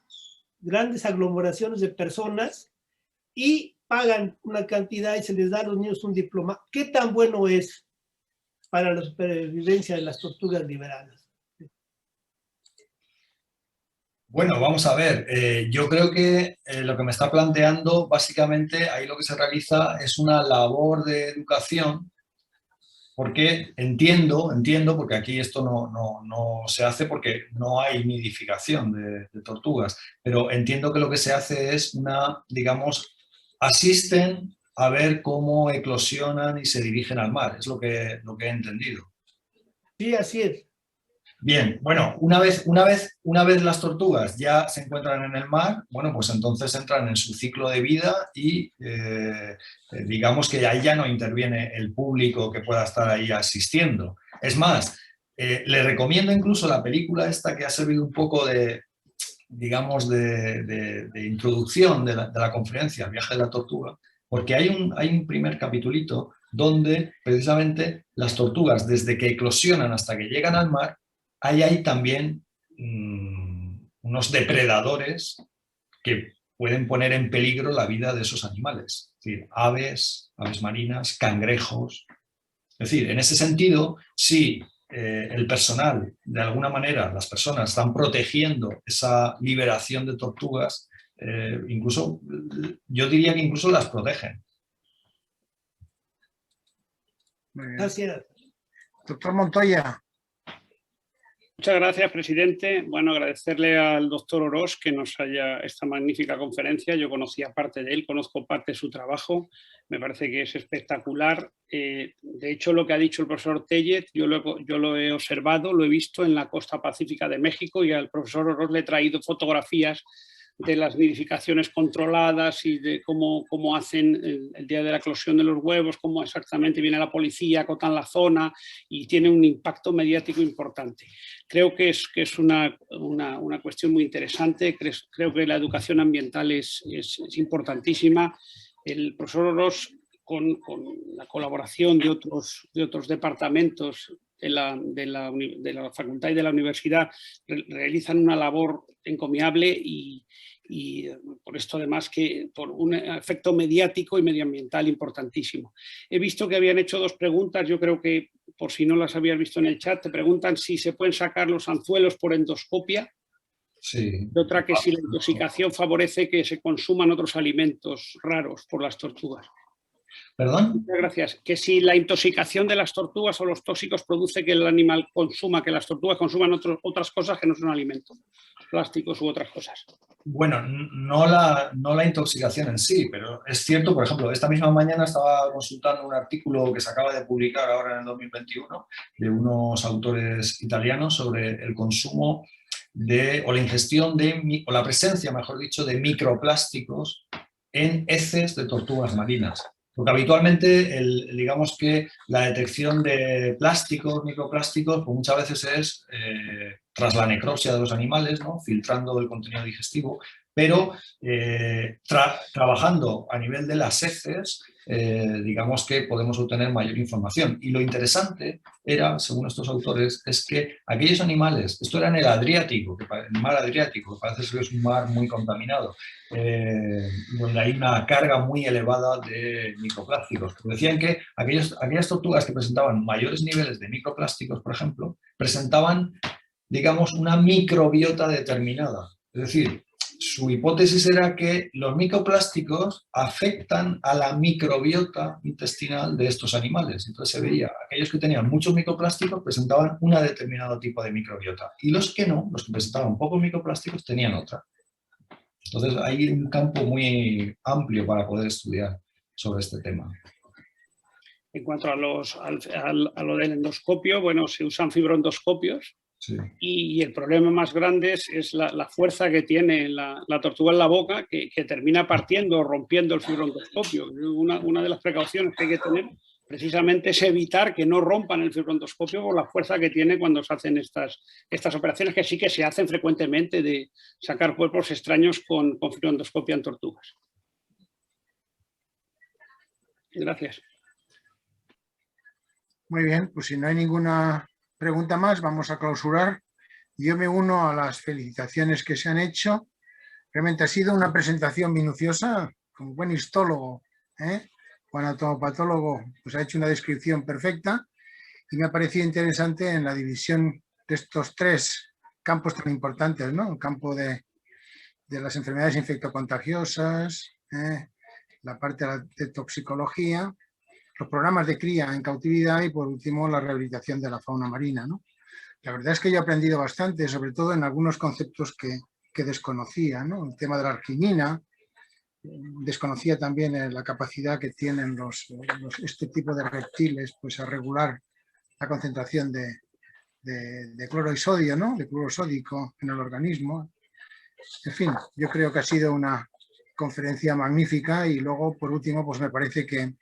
grandes aglomeraciones de personas y pagan una cantidad y se les da a los niños un diploma. ¿Qué tan bueno es para la supervivencia de las tortugas liberadas? Bueno, vamos a ver, yo creo que lo que me está planteando, básicamente, ahí lo que se realiza es una labor de educación, porque entiendo, porque aquí esto no se hace porque no hay nidificación de tortugas, pero entiendo que lo que se hace es digamos, asisten a ver cómo eclosionan y se dirigen al mar, es lo que he entendido. Sí, así es. Bien, bueno, una vez las tortugas ya se encuentran en el mar, bueno, pues entonces entran en su ciclo de vida y digamos que ahí ya no interviene el público que pueda estar ahí asistiendo. Es más, le recomiendo incluso la película esta que ha servido un poco de, digamos, de introducción de la conferencia, El viaje de la tortuga, porque hay un primer capitulito donde precisamente las tortugas, desde que eclosionan hasta que llegan al mar, ahí hay también unos depredadores que pueden poner en peligro la vida de esos animales. Es decir, aves marinas, cangrejos. Es decir, en ese sentido, si el personal, de alguna manera, las personas están protegiendo esa liberación de tortugas, incluso, yo diría que incluso las protegen. Gracias. Doctor Montoya. Muchas gracias, presidente. Bueno, agradecerle al doctor Oroz que nos haya esta magnífica conferencia. Yo conocía parte de él, conozco parte de su trabajo. Me parece que es espectacular. De hecho, lo que ha dicho el profesor Tellez, yo lo he observado, lo he visto en la costa pacífica de México y al profesor Oroz le he traído fotografías de las nidificaciones controladas y de cómo hacen el día de la eclosión de los huevos, cómo exactamente viene la policía, acotan la zona y tiene un impacto mediático importante. Creo que es una cuestión muy interesante, creo que la educación ambiental es importantísima. El profesor Oroz, con la colaboración de otros departamentos de la facultad y de la universidad, realizan una labor encomiable y por esto además que por un efecto mediático y medioambiental importantísimo. He visto que habían hecho dos preguntas, yo creo que por si no las habías visto en el chat, te preguntan si se pueden sacar los anzuelos por endoscopia. Sí. Y otra que si la intoxicación favorece que se consuman otros alimentos raros por las tortugas. ¿Perdón? Muchas gracias. Que si la intoxicación de las tortugas o los tóxicos produce que el animal consuma, que las tortugas consuman otras cosas que no son alimentos, plásticos u otras cosas. Bueno, no la intoxicación en sí, pero es cierto, por ejemplo, esta misma mañana estaba consultando un artículo que se acaba de publicar ahora en el 2021 de unos autores italianos sobre el consumo o la ingestión o la presencia, mejor dicho, de microplásticos en heces de tortugas marinas. Porque habitualmente, digamos que la detección de plásticos, microplásticos, pues muchas veces es tras la necropsia de los animales, ¿no? Filtrando el contenido digestivo, pero trabajando a nivel de las heces, digamos que podemos obtener mayor información. Y lo interesante era, según estos autores, es que aquellos animales, esto era en el Adriático, el mar Adriático, que parece ser que es un mar muy contaminado, donde hay una carga muy elevada de microplásticos. Decían que aquellas tortugas que presentaban mayores niveles de microplásticos, por ejemplo, presentaban, digamos, una microbiota determinada. Es decir, su hipótesis era que los microplásticos afectan a la microbiota intestinal de estos animales. Entonces se veía, aquellos que tenían muchos microplásticos presentaban un determinado tipo de microbiota y los que no, los que presentaban pocos microplásticos, tenían otra. Entonces hay un campo muy amplio para poder estudiar sobre este tema. En cuanto a lo del endoscopio, bueno, se usan fibroendoscopios. Sí. Y el problema más grande es la fuerza que tiene la tortuga en la boca, que termina partiendo o rompiendo el fibroendoscopio. Una de las precauciones que hay que tener precisamente es evitar que no rompan el fibroendoscopio por la fuerza que tiene cuando se hacen estas operaciones, que sí que se hacen frecuentemente, de sacar cuerpos extraños con fibroendoscopia en tortugas. Gracias. Muy bien, pues si no hay ninguna pregunta más, vamos a clausurar. Yo me uno a las felicitaciones que se han hecho. Realmente ha sido una presentación minuciosa, como buen histólogo, o anatomopatólogo, pues ha hecho una descripción perfecta y me ha parecido interesante en la división de estos tres campos tan importantes, ¿no? El campo de las enfermedades infectocontagiosas, la parte de toxicología, los programas de cría en cautividad y, por último, la rehabilitación de la fauna marina, ¿no? La verdad es que yo he aprendido bastante, sobre todo en algunos conceptos que desconocía, ¿no? El tema de la arginina, desconocía también la capacidad que tienen este tipo de reptiles, pues, a regular la concentración de cloro y sodio, ¿no? De cloro sódico en el organismo. En fin, yo creo que ha sido una conferencia magnífica y luego, por último, pues me parece que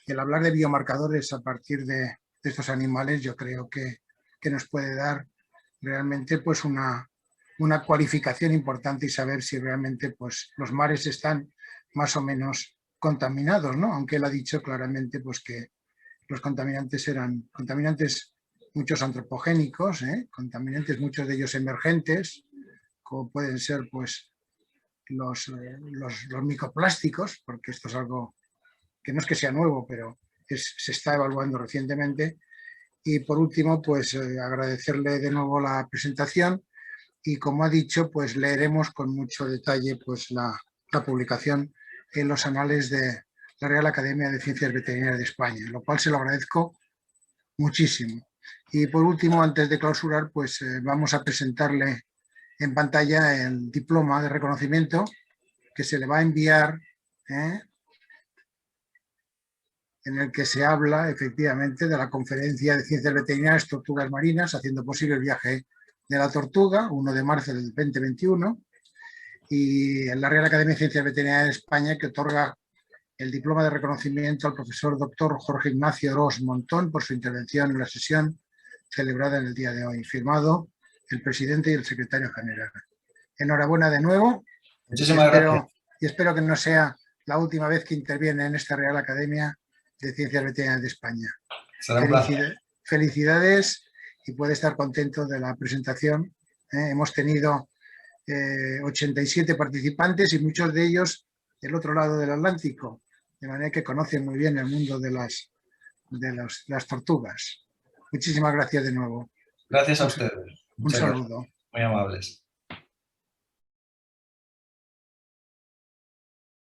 el hablar de biomarcadores a partir de estos animales, yo creo que nos puede dar realmente pues una cualificación importante y saber si realmente pues los mares están más o menos contaminados, ¿no? Aunque él ha dicho claramente pues que los contaminantes eran contaminantes muchos antropogénicos, contaminantes muchos de ellos emergentes, como pueden ser pues los microplásticos, porque esto es algo que no es que sea nuevo, pero se está evaluando recientemente. Y por último, pues agradecerle de nuevo la presentación y, como ha dicho, pues leeremos con mucho detalle pues la publicación en los anales de la Real Academia de Ciencias Veterinarias de España, lo cual se lo agradezco muchísimo. Y por último, antes de clausurar, pues vamos a presentarle en pantalla el diploma de reconocimiento que se le va a enviar, en el que se habla efectivamente de la Conferencia de Ciencias Veterinarias Tortugas Marinas, haciendo posible el viaje de la tortuga, 1 de marzo del 2021, y en la Real Academia de Ciencias Veterinarias de España, que otorga el diploma de reconocimiento al profesor doctor Jorge Ignacio Ros Montón por su intervención en la sesión celebrada en el día de hoy, firmado el presidente y el secretario general. Enhorabuena de nuevo. Muchísimas gracias. Y espero que no sea la última vez que interviene en esta Real Academia de Ciencias Veterinarias de España. Felicidades y puede estar contento de la presentación. Hemos tenido 87 participantes y muchos de ellos del otro lado del Atlántico, de manera que conocen muy bien el mundo de las tortugas. Muchísimas gracias de nuevo. Gracias a ustedes. Un saludo. Muy amables.